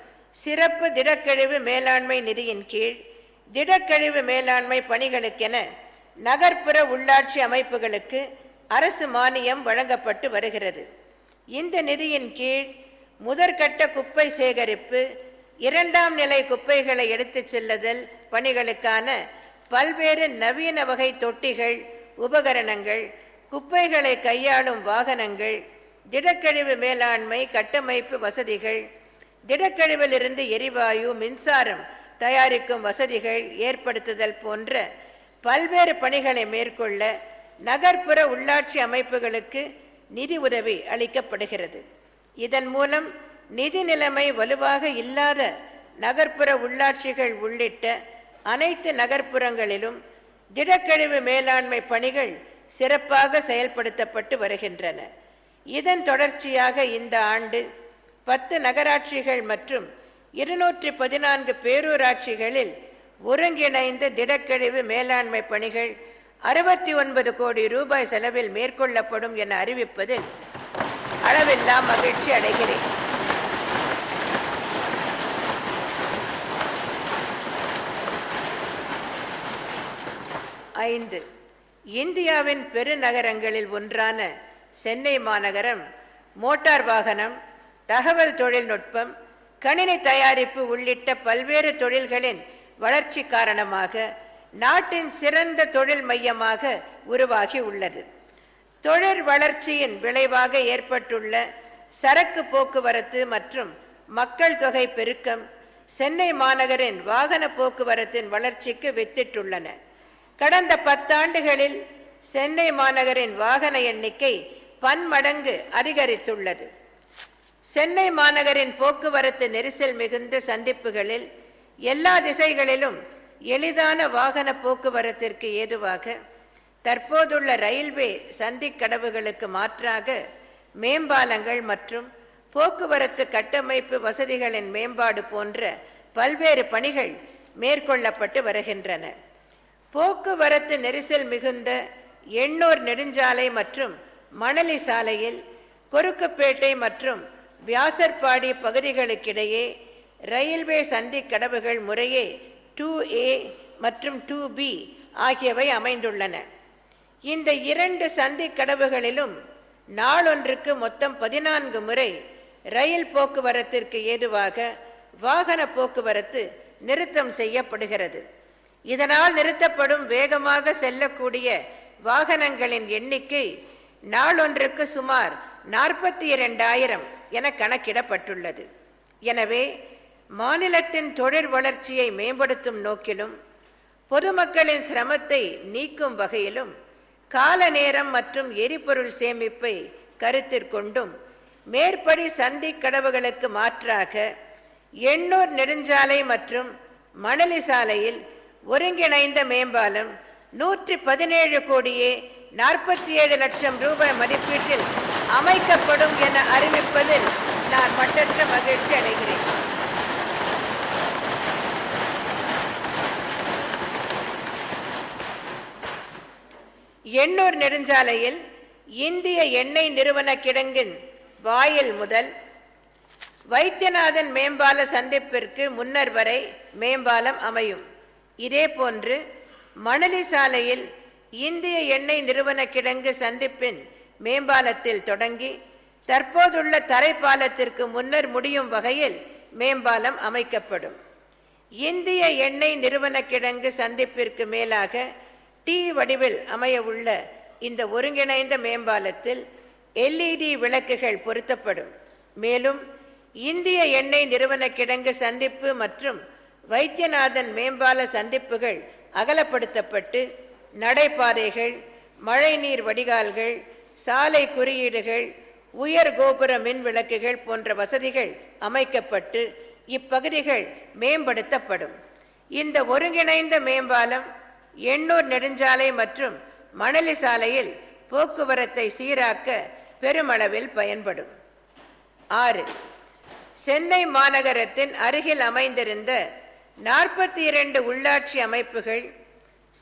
சிறப்பு திடக்கழிவு மேலாண்மை நிதியின் கீழ் திடக்கழிவு மேலாண்மை பணிகளுக்கென நகர்ப்புற உள்ளாட்சி அமைப்புகளுக்கு அரசு மானியம் வழங்கப்பட்டு வருகிறது. இந்த நிதியின் கீழ் முதற்கட்ட குப்பை சேகரிப்பு, இரண்டாம் நிலை குப்பைகளை எடுத்துச் செல்லுதல் பணிகளுக்கான பல்வேறு நவீன வகை தொட்டிகள், உபகரணங்கள், குப்பைகளை கையாளும் வாகனங்கள், திடக்கழிவு மேலாண்மை கட்டமைப்பு வசதிகள், திடக்கழிவிலிருந்து எரிவாயு, மின்சாரம் தயாரிக்கும் வசதிகள் ஏற்படுத்துதல் போன்ற பல்வேறு பணிகளை மேற்கொள்ள நகர்ப்புற உள்ளாட்சி அமைப்புகளுக்கு நிதி உதவி அளிக்கப்படுகிறது. இதன் மூலம் நிதி நிலைமை வலுவாக இல்லாத நகர்ப்புற உள்ளாட்சிகள் உள்ளிட்ட அனைத்து நகர்ப்புறங்களிலும் திடக்கழிவு மேலாண்மை பணிகள் சிறப்பாக செயல்படுத்தப்பட்டு வருகின்றன. இதன் தொடர்ச்சியாக இந்த ஆண்டு 10 நகராட்சிகள் மற்றும் 214 பேரூராட்சிகளில் ஒருங்கிணைந்த திடக்கழிவு மேலாண்மை பணிகள் 69 கோடி ரூபாய் செலவில் மேற்கொள்ளப்படும் என அறிவிப்பதில் அளவில்லா மகிழ்ச்சி அடைகிறேன். ஐந்து, இந்தியாவின் பெருநகரங்களில் ஒன்றான சென்னை மாநகரம் மோட்டார் வாகனம், தகவல் தொழில்நுட்பம், கணினி தயாரிப்பு உள்ளிட்ட பல்வேறு தொழில்களின் வளர்ச்சி காரணமாக நாட்டின் சிறந்த தொழில் மையமாக உருவாகி உள்ளது. தொழில் வளர்ச்சியின் விளைவாக ஏற்பட்டுள்ள சரக்கு போக்குவரத்து மற்றும் மக்கள் தொகை பெருக்கம் சென்னை மாநகரின் வாகன போக்குவரத்தின் வளர்ச்சிக்கு வித்திட்டுள்ளன. கடந்த 10 ஆண்டுகளில் சென்னை மாநகரின் வாகன எண்ணிக்கை பன்மடங்கு அதிகரித்துள்ளது. சென்னை மாநகரின் போக்குவரத்து நெரிசல் மிகுந்த சந்திப்புகளில் எல்லா திசைகளிலும் எளிதான வாகன போக்குவரத்திற்கு ஏதுவாக தற்போதுள்ள ரயில்வே சந்திக்கடவுகளுக்கு மாற்றாக மேம்பாலங்கள் மற்றும் போக்குவரத்து கட்டமைப்பு வசதிகளின் மேம்பாடு போன்ற பல்வேறு பணிகள் மேற்கொள்ளப்பட்டு வருகின்றன. போக்குவரத்து நெரிசல் மிகுந்த எண்ணூர் நெடுஞ்சாலை மற்றும் மணலி சாலையில் கொருக்குப்பேட்டை மற்றும் வியாசர்பாடி பகுதிகளுக்கிடையே ரயில்வே சந்திக்கடவுகள் முறையே 2A மற்றும் 2B ஆகியவை அமைந்துள்ளன. இந்த 2 சந்திக்கடவுகளிலும் நாளொன்றுக்கு மொத்தம் 14 முறை ரயில் போக்குவரத்திற்கு ஏதுவாக வாகன போக்குவரத்து நிறுத்தம் செய்யப்படுகிறது. இதனால் நிறுத்தப்படும் வேகமாக செல்லக்கூடிய வாகனங்களின் எண்ணிக்கை நாளொன்றுக்கு சுமார் 42,000 என கணக்கிடப்பட்டுள்ளது. எனவே மாநிலத்தின் தொழில் வளர்ச்சியை மேம்படுத்தும் நோக்கிலும் பொதுமக்களின் சிரமத்தை நீக்கும் வகையிலும் கால நேரம் மற்றும் எரிபொருள் சேமிப்பை கருத்திற்கொண்டும் மேற்படி சந்திக்கடவுகளுக்கு மாற்றாக எண்ணூர் நெடுஞ்சாலை மற்றும் மணலி சாலையில் ஒருங்கிணைந்த மேம்பாலம் 117 கோடியே 47 லட்சம் ரூபாய் மதிப்பீட்டில் அமைக்கப்படும் என அறிவிப்பதில் நான் மட்டற்ற மகிழ்ச்சி அடைகிறேன். எண்ணூர் நெடுஞ்சாலையில் இந்திய எண்ணெய் நிறுவன கிடங்கின் வாயில் முதல் வைத்தியநாதன் மேம்பால சந்திப்பிற்கு முன்னர் வரை மேம்பாலம் அமையும். இதேபோன்று மணலி சாலையில் இந்திய எண்ணெய் நிறுவன கிடங்கு சந்திப்பின் மேம்பாலத்தில் தொடங்கி தற்போதுள்ள தரைப்பாலத்திற்கு முன்னர் முடியும் வகையில் மேம்பாலம் அமைக்கப்படும். இந்திய எண்ணெய் நிறுவன கிடங்கு சந்திப்பிற்கு மேலாக டி வடிவில் அமைய உள்ள இந்த ஒருங்கிணைந்த மேம்பாலத்தில் LED விளக்குகள் பொருத்தப்படும். மேலும் இந்திய எண்ணெய் நிறுவன கிடங்கு சந்திப்பு மற்றும் வைத்தியநாதன் மேம்பால சந்திப்புகள் அகலப்படுத்தப்பட்டு நடைபாதைகள், மழைநீர் வடிகால்கள், சாலை குறியீடுகள், உயர் கோபுர மின் விளக்குகள் போன்ற வசதிகள் அமைக்கப்பட்டு இப்பகுதிகள் மேம்படுத்தப்படும். இந்த ஒருங்கிணைந்த மேம்பாலம் எண்ணூர் நெடுஞ்சாலை மற்றும் மணலி சாலையில் போக்குவரத்தை சீராக்க பெருமளவில் பயன்படும். 6. சென்னை மாநகரத்தின் அருகில் அமைந்திருந்த 42 உள்ளாட்சி அமைப்புகள்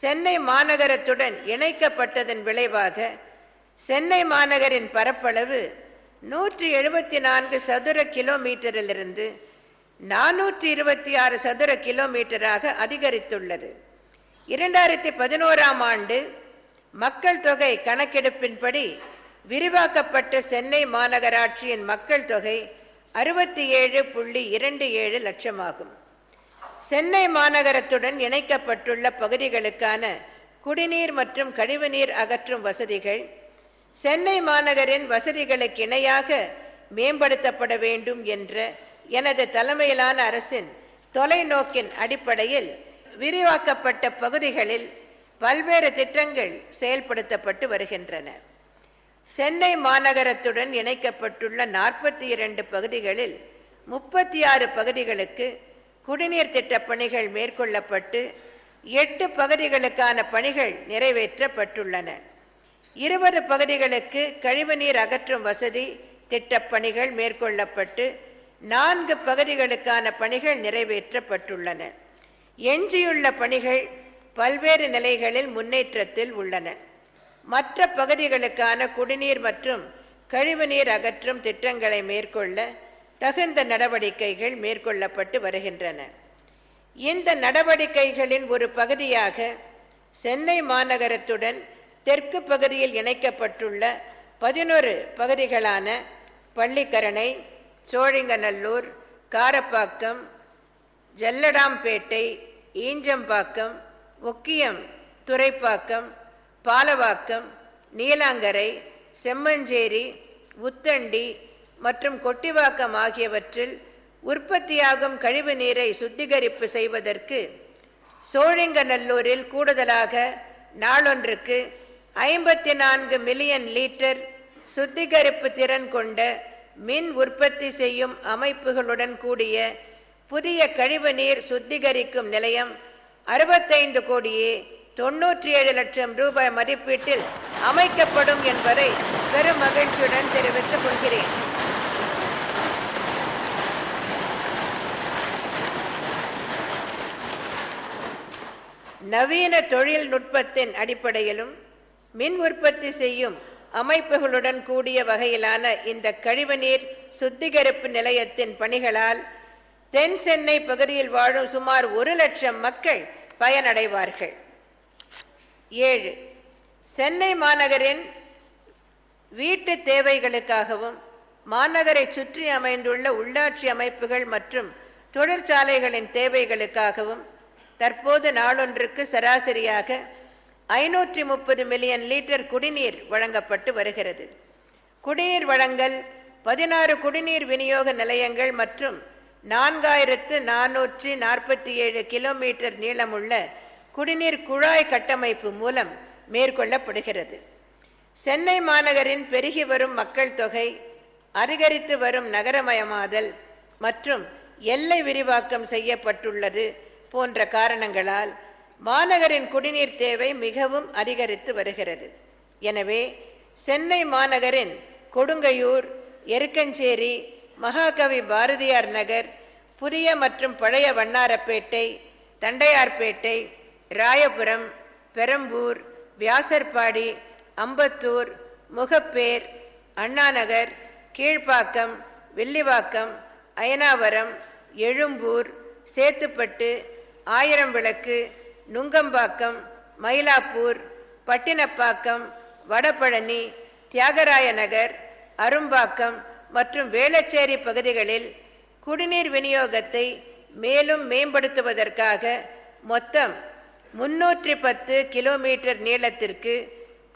சென்னை மாநகரத்துடன் இணைக்கப்பட்டதன் விளைவாக சென்னை மாநகரின் பரப்பளவு 174 சதுர கிலோமீட்டரிலிருந்து 426 சதுர கிலோமீட்டராக அதிகரித்துள்ளது. 2011ஆம் ஆண்டு மக்கள் தொகை கணக்கெடுப்பின்படி விரிவாக்கப்பட்ட சென்னை மாநகராட்சியின் மக்கள் தொகை 67.27 லட்சமாகும். சென்னை மாநகரத்துடன் இணைக்கப்பட்டுள்ள பகுதிகளுக்கான குடிநீர் மற்றும் கழிவுநீர் அகற்றும் வசதிகள் சென்னை மாநகரின் வசதிகளுக்கு இணையாக மேம்படுத்தப்பட வேண்டும் என்ற எனது தலைமையிலான அரசின் தொலைநோக்கின் அடிப்படையில் விரிவாக்கப்பட்ட பகுதிகளில் பல்வேறு திட்டங்கள் செயல்படுத்தப்பட்டு வருகின்றன. சென்னை மாநகரத்துடன் இணைக்கப்பட்டுள்ள 42 பகுதிகளில் 36 பகுதிகளுக்கு குடிநீர் திட்டப் பணிகள் மேற்கொள்ளப்பட்டு 8 பகுதிகளுக்கான பணிகள் நிறைவேற்றப்பட்டுள்ளன. 20 பகுதிகளுக்கு கழிவுநீர் அகற்றும் வசதி திட்டப் பணிகள் மேற்கொள்ளப்பட்டு 4 பகுதிகளுக்கான பணிகள் நிறைவேற்றப்பட்டுள்ளன. எஞ்சியுள்ள பணிகள் பல்வேறு நிலைகளில் முன்னேற்றத்தில் உள்ளன. மற்ற பகுதிகளுக்கான குடிநீர் மற்றும் கழிவுநீர் அகற்றும் திட்டங்களை மேற்கொள்ள தகுந்த நடவடிக்கைகள் மேற்கொள்ளப்பட்டு வருகின்றன. இந்த நடவடிக்கைகளின் ஒரு பகுதியாக சென்னை மாநகரத்துடன் தெற்கு பகுதியில் இணைக்கப்பட்டுள்ள 11 பகுதிகளான பள்ளிக்கரணை, சோழிங்கநல்லூர், காரப்பாக்கம், ஜல்லடாம்பேட்டை, ஈஞ்சம்பாக்கம், ஒக்கியம், துரைப்பாக்கம், பாலவாக்கம், நீலாங்கரை, செம்மஞ்சேரி, உத்தண்டி மற்றும் கொட்டிவாக்கம் ஆகியவற்றில் உற்பத்தியாகும் கழிவு நீரை சுத்திகரிப்பு செய்வதற்கு சோழிங்கநல்லூரில் கூடுதலாக நாளொன்றுக்கு 54 மில்லியன் லிட்டர் சுத்திகரிப்பு திறன் கொண்ட மின் உற்பத்தி செய்யும் அமைப்புகளுடன் கூடிய புதிய கழிவு நீர் சுத்திகரிக்கும் நிலையம் 65,97 லட்சம் ரூபாய் மதிப்பீட்டில் அமைக்கப்படும் என்பதை பெரும் மகிழ்ச்சியுடன் தெரிவித்துக் கொள்கிறேன். நவீன தொழில்நுட்பத்தின் அடிப்படையிலும் மின் உற்பத்தி செய்யும் அமைப்புகளுடன் கூடிய வகையிலான இந்த கழிவுநீர் சுத்திகரிப்பு நிலையத்தின் பணிகளால் தென் சென்னை பகுதியில் வாழும் சுமார் 1 லட்சம் மக்கள் பயனடைவார்கள். 7. சென்னை மாநகரின் வீட்டு தேவைகளுக்காகவும் மாநகரை சுற்றி அமைந்துள்ள உள்ளாட்சி அமைப்புகள் மற்றும் தொழிற்சாலைகளின் தேவைகளுக்காகவும் தற்போது நாளொன்றுக்கு சராசரியாக 530 மில்லியன் லிட்டர் குடிநீர் வழங்கப்பட்டு வருகிறது. குடிநீர் வழங்கல் 16 குடிநீர் விநியோக நிலையங்கள் மற்றும் 4447 கிலோமீட்டர் நீளமுள்ள குடிநீர் குழாய் கட்டமைப்பு மூலம் மேற்கொள்ளப்படுகிறது. சென்னை மாநகரின் பெருகி வரும் மக்கள் தொகை, அதிகரித்து வரும் நகரமயமாதல் மற்றும் எல்லை விரிவாக்கம் செய்யப்பட்டுள்ளது போன்ற காரணங்களால் மாநகரின் குடிநீர் தேவை மிகவும் அதிகரித்து வருகிறது. எனவே சென்னை மாநகரின் கொடுங்கையூர், எருக்கஞ்சேரி, மகாகவி பாரதியார் நகர், புதிய மற்றும் பழைய வண்ணாரப்பேட்டை, தண்டையார்பேட்டை, ராயபுரம், பெரம்பூர், வியாசர்பாடி, அம்பத்தூர், முகப்பேர், அண்ணாநகர், கீழ்ப்பாக்கம், வில்லிவாக்கம், அயனாவரம், எழும்பூர், சேத்துப்பட்டு, ஆயிரம்விளக்கு, நுங்கம்பாக்கம், மயிலாப்பூர், பட்டினப்பாக்கம், வடபழனி, தியாகராய நகர், அரும்பாக்கம் மற்றும் வேளச்சேரி பகுதிகளில் குடிநீர் விநியோகத்தை மேலும் மேம்படுத்துவதற்காக மொத்தம் 310 கிலோமீட்டர் நீளத்திற்கு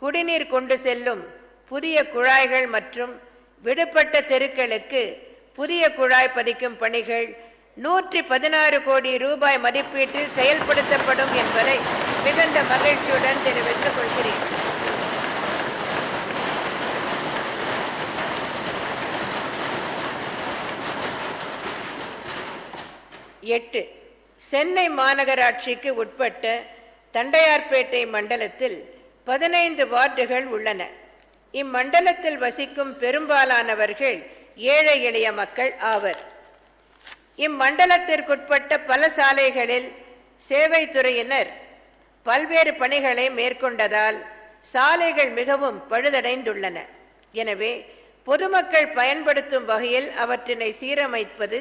குடிநீர் கொண்டு செல்லும் புதிய குழாய்கள் மற்றும் விடுபட்ட தெருக்களுக்கு புதிய குழாய் பதிக்கும் பணிகள் 116 கோடி ரூபாய் மதிப்பீட்டில் செயல்படுத்தப்படும் என்பதை மிகுந்த மகிழ்ச்சியுடன் தெரிவித்துக் கொள்கிறேன். எட்டு, சென்னை மாநகராட்சிக்கு உட்பட்ட தண்டையார்பேட்டை மண்டலத்தில் 15 வார்டுகள் உள்ளன. இம்மண்டலத்தில் வசிக்கும் பெரும்பாலானவர்கள் ஏழை எளிய மக்கள் ஆவர். இம்மண்டலத்திற்குட்பட்ட பல சாலைகளில் சேவைத்துறையினர் பல்வேறு பணிகளை மேற்கொண்டதால் சாலைகள் மிகவும் பழுதடைந்துள்ளன. எனவே பொதுமக்கள் பயன்படுத்தும் வகையில் அவற்றினை சீரமைப்பது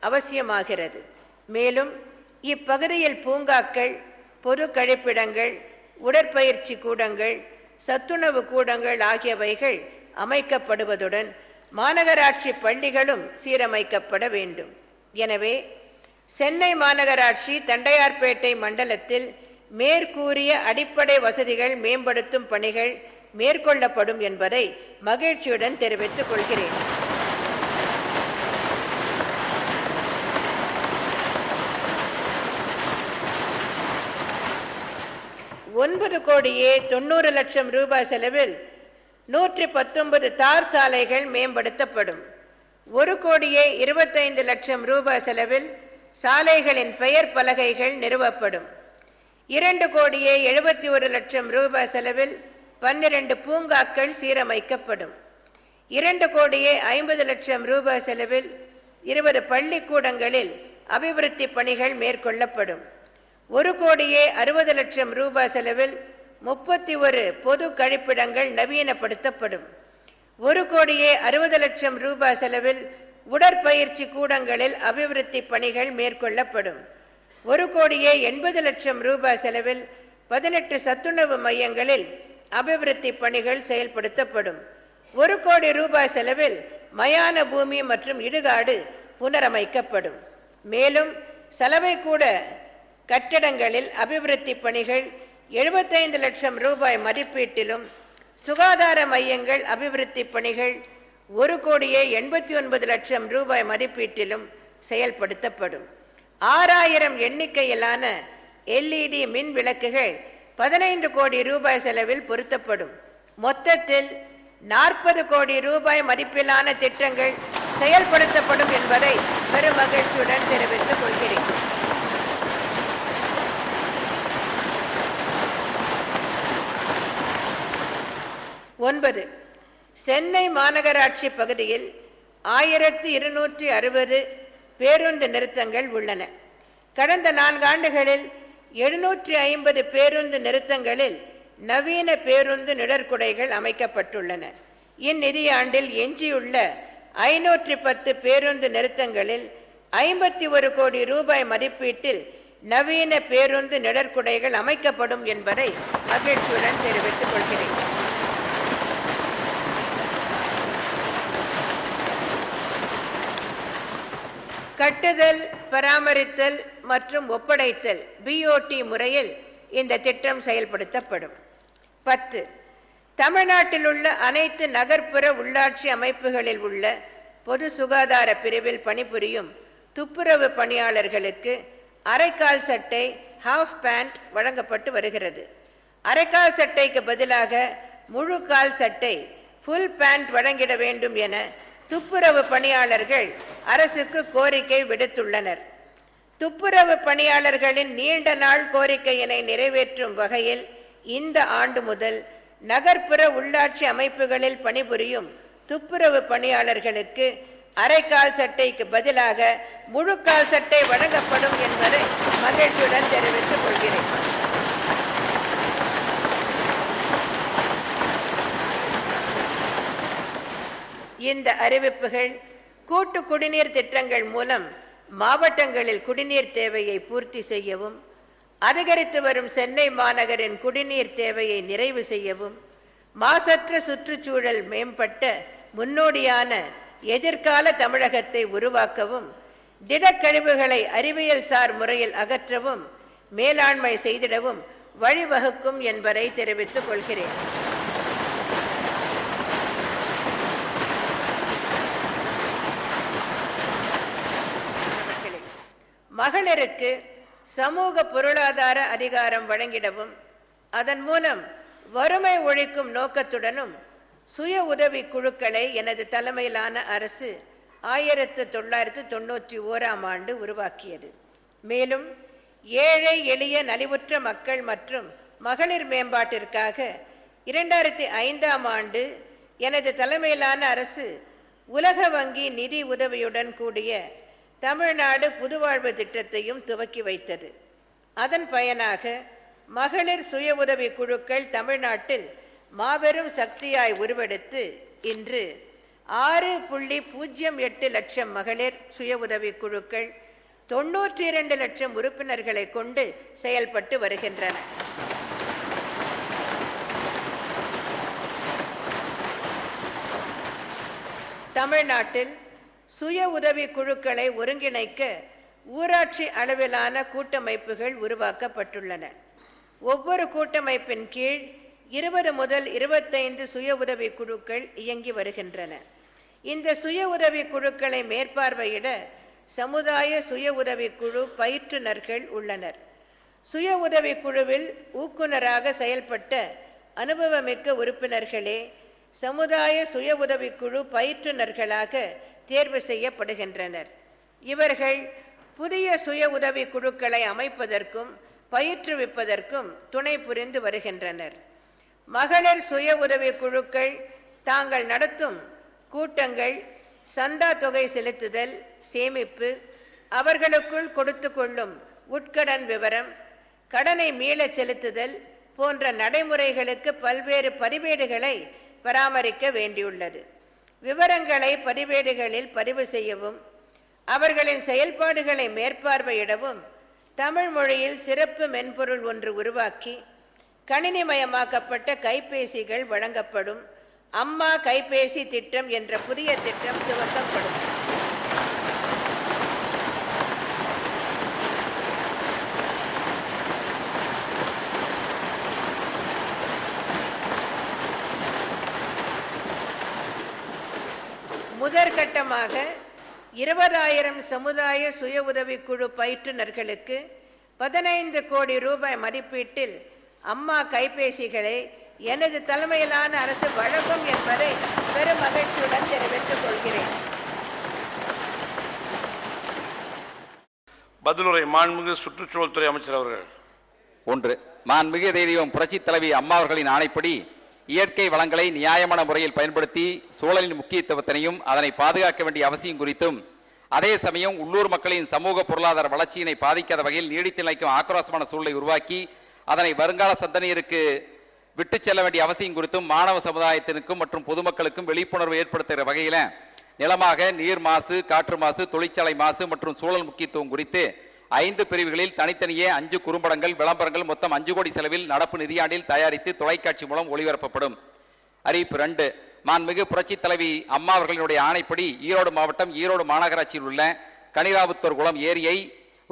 அவசியமாகிறது. மேலும் இப்பகுதியில் பூங்காக்கள், பொது கழிப்பிடங்கள், உடற்பயிற்சி கூடங்கள், சத்துணவு கூடங்கள் ஆகியவைகள் அமைக்கப்படுவதுடன் மாநகராட்சி பள்ளிகளும் சீரமைக்கப்பட வேண்டும். எனவே சென்னை மாநகராட்சி தண்டையார்பேட்டை மண்டலத்தில் மேற்கூறிய அடிப்படை வசதிகள் மேம்படுத்தும் பணிகள் மேற்கொள்ளப்படும் என்பதை மகிழ்ச்சியுடன் தெரிவித்துக் கொள்கிறேன். ₹9,90,00,000 செலவில் 119 தார் சாலைகள் மேம்படுத்தப்படும். ₹1,25,00,000 செலவில் சாலைகளின் பெயர் பலகைகள் நிறுவப்படும். ₹2,71,00,000 செலவில் 12 பூங்காக்கள் சீரமைக்கப்படும். ₹2,50,00,000 செலவில் 20 பள்ளிக்கூடங்களில் அபிவிருத்தி பணிகள் மேற்கொள்ளப்படும். ₹1,60,00,000 செலவில் 31 பொது கழிப்பிடங்கள் நவீனப்படுத்தப்படும். ₹1,60,00,000 செலவில் உடற்பயிற்சி கூடங்களில் அபிவிருத்தி பணிகள் மேற்கொள்ளப்படும். ₹1,80,00,000 செலவில் 18 சத்துணவு மையங்களில் அபிவிருத்தி பணிகள் செயல்படுத்தப்படும். ₹1,00,00,000 செலவில் மயான பூமி மற்றும் இடுகாடு புனரமைக்கப்படும். மேலும் சலவை கூட கட்டடங்களில் அபிவிருத்தி பணிகள் ₹75 லட்சம் மதிப்பீட்டிலும், சுகாதார மையங்கள் அபிவிருத்தி பணிகள் ₹1,89,00,000 மதிப்பீட்டிலும் செயல்படுத்தப்படும். 6000 எண்ணிக்கையிலான LED மின் விளக்குகள் ₹15 கோடி செலவில் பொருத்தப்படும். மொத்தத்தில் ₹40 கோடி மதிப்பிலான திட்டங்கள் செயல்படுத்தப்படும் என்பதை பெருமகிழ்ச்சியுடன் தெரிவித்துக் கொள்கிறேன். சென்னை மாநகராட்சி பகுதியில் 1260 பேருந்து நிறுத்தங்கள் உள்ளன. கடந்த 4 ஆண்டுகளில் 750 பேருந்து நிறுத்தங்களில் நவீன பேருந்து நிழற்குடைகள் அமைக்கப்பட்டுள்ளன. இந்நிதியாண்டில் எஞ்சியுள்ள 510 பேருந்து நிறுத்தங்களில் ₹51 கோடி மதிப்பீட்டில் நவீன பேருந்து நிழற்குடைகள் அமைக்கப்படும் என்பதை மகிழ்ச்சியுடன் தெரிவித்துக் கொள்கிறேன். கட்டுதல், பராமரித்தல் மற்றும் ஒப்படைத்தல் BOT முறையில் இந்த திட்டம் செயல்படுத்தப்படும். 10. தமிழ்நாட்டில் உள்ள அனைத்து நகர்ப்புற உள்ளாட்சி அமைப்புகளில் உள்ள பொது சுகாதார பிரிவில் பணிபுரியும் துப்புரவு பணியாளர்களுக்கு அரைக்கால் சட்டை, ஹாஃப் பேண்ட் வழங்கப்பட்டு வருகிறது. அரைக்கால் சட்டைக்கு பதிலாக முழு கால் சட்டை, ஃபுல் பேண்ட் வழங்கிட வேண்டும் என துப்புரவு பணியாளர்கள் அரசுக்கு கோரிக்கை விடுத்துள்ளனர். துப்புரவு பணியாளர்களின் நீண்ட நாள் கோரிக்கையினை நிறைவேற்றும் வகையில் இந்த ஆண்டு முதல் நகர்ப்புற உள்ளாட்சி அமைப்புகளில் பணிபுரியும் துப்புரவு பணியாளர்களுக்கு அரைக்கால் சட்டைக்கு பதிலாக முழுக்கால் சட்டை வழங்கப்படும் என்பதை மகிழ்ச்சியுடன் தெரிவித்துக் கொள்கிறேன். இந்த அறிவிப்புகள் கூட்டு குடிநீர் திட்டங்கள் மூலம் மாவட்டங்களில் குடிநீர் தேவையை பூர்த்தி செய்யவும், அதிகரித்து வரும் சென்னை மாநகரின் குடிநீர் தேவையை நிறைவு செய்யவும், மாசற்ற சுற்றுச்சூழல் மேம்பட்ட முன்னோடியான எதிர்கால தமிழகத்தை உருவாக்கவும், திடக்கழிவுகளை அறிவியல் சார் முறையில் அகற்றவும், மேலாண்மை செய்திடவும் வழிவகுக்கும் என்பதை தெரிவித்துக் கொள்கிறேன். மகளிருக்கு சமூக பொருளாதார அதிகாரம் வழங்கிடவும், அதன் மூலம் வறுமை ஒழிக்கும் நோக்கத்துடனும் சுய உதவி குழுக்களை எனது தலைமையிலான அரசு 1991ஆம் ஆண்டு உருவாக்கியது. மேலும் ஏழை எளிய நலிவுற்ற மக்கள் மற்றும் மகளிர் மேம்பாட்டிற்காக 2005ஆம் ஆண்டு எனது தலைமையிலான அரசு உலக வங்கி நிதி உதவியுடன் கூடிய தமிழ்நாடு புதுவாழ்வு திட்டத்தையும் துவக்கி வைத்தது. அதன் பயனாக மகளிர் சுய உதவி குழுக்கள் தமிழ்நாட்டில் மாபெரும் சக்தியாய் உருவெடுத்து இன்று 6.08 லட்சம் மகளிர் சுய உதவி குழுக்கள், 92 லட்சம் உறுப்பினர்களை கொண்டு செயல்பட்டு வருகின்றன. தமிழ்நாட்டில் சுய உதவி குழுக்களை ஒருங்கிணைக்க ஊராட்சி அளவிலான கூட்டமைப்புகள் உருவாக்கப்பட்டுள்ளன. ஒவ்வொரு கூட்டமைப்பின் கீழ் 20 முதல் 25 சுய உதவி குழுக்கள் இயங்கி வருகின்றன. இந்த சுய உதவி குழுக்களை மேற்பார்வையிட சமுதாய சுய உதவி குழு பயிற்றுனர்கள் உள்ளனர். சுய உதவி குழுவில் ஊக்குனராக செயல்பட்ட அனுபவமிக்க உறுப்பினர்களே சமுதாய சுய உதவி குழு பயிற்றுனர்களாக தேர்வு செய்யப்படுகின்றனர். இவர்கள் புதிய சுய உதவி குழுக்களை அமைப்பதற்கும் பயிற்றுவிப்பதற்கும் துணை புரிந்து வருகின்றனர். மகளிர் சுய உதவி குழுக்கள் தாங்கள் நடத்தும் கூட்டங்கள், சந்தா தொகை செலுத்துதல், சேமிப்பு, அவர்களுக்குள் கொடுத்து கொள்ளும் உட்கடன் விவரம், கடனை மீளச் செலுத்துதல் போன்ற நடைமுறைகளுக்கு பல்வேறு பதிவேடுகளை பராமரிக்க வேண்டியுள்ளது. விவரங்களை பதிவேடுகளில் பதிவு செய்யவும் அவர்களின் செயல்பாடுகளை மேற்பார்வையிடவும் தமிழ் மொழியில் சிறப்பு மென்பொருள் ஒன்று உருவாக்கி கணினிமயமாக்கப்பட்ட கைபேசிகள் வழங்கப்படும். அம்மா கைபேசி திட்டம் என்ற புதிய திட்டம் துவக்கப்படும். முதற்கட்டமாக 20,000 சமுதாய சுய உதவிக்குழு பயிற்றுனர்களுக்கு 15 கோடி ரூபாய் மதிப்பீட்டில் அம்மா கைபேசிகளை எனது தலைமையிலான அரசு வழங்கும் என்பதை பெரும் மகிழ்ச்சியுடன் தெரிவித்துக் கொள்கிறேன். பதிலுரை மாண்புமிகு சுற்றுச்சூழல் துறை அமைச்சர் அவர்கள். 1. மாண்புமிகு தெய்வம் புரட்சித் தலைவி அம்மா அவர்களின் ஆணைப்படி இயற்கை வளங்களை நியாயமான முறையில் பயன்படுத்தி சூழலின் முக்கியத்துவத்தினையும் அதனை பாதுகாக்க வேண்டிய அவசியம் குறித்தும், அதே சமயம் உள்ளூர் மக்களின் சமூக பொருளாதார வளர்ச்சியினை பாதிக்காத வகையில் நீடித்து நிலைக்கும் ஆக்ரோஷமான சூழலை உருவாக்கி அதனை வருங்கால சந்ததியினருக்கு விட்டு செல்ல வேண்டிய அவசியம் குறித்தும் மாணவ சமுதாயத்திற்கும் மற்றும் பொதுமக்களுக்கும் விழிப்புணர்வு ஏற்படுத்துகிற வகையில் நிலமாக நீர் மாசு, காற்று மாசு, தொழிற்சாலை மாசு மற்றும் சூழல் முக்கியத்துவம் குறித்து 5 பிரிவுகளில் தனித்தனியே 5 குறும்படங்கள், விளம்பரங்கள் மொத்தம் 5 கோடி செலவில் நடப்பு நிதியாண்டில் தயாரித்து தொலைக்காட்சி மூலம் ஒளிபரப்பப்படும். அறிவிப்பு 2. மாண்புமிகு புரட்சித் தலைவி அம்மா அவர்களினுடைய ஆணைப்படி ஈரோடு மாவட்டம் ஈரோடு மாநகராட்சியில் உள்ள கனிராவுத்தூர் குளம் ஏரியை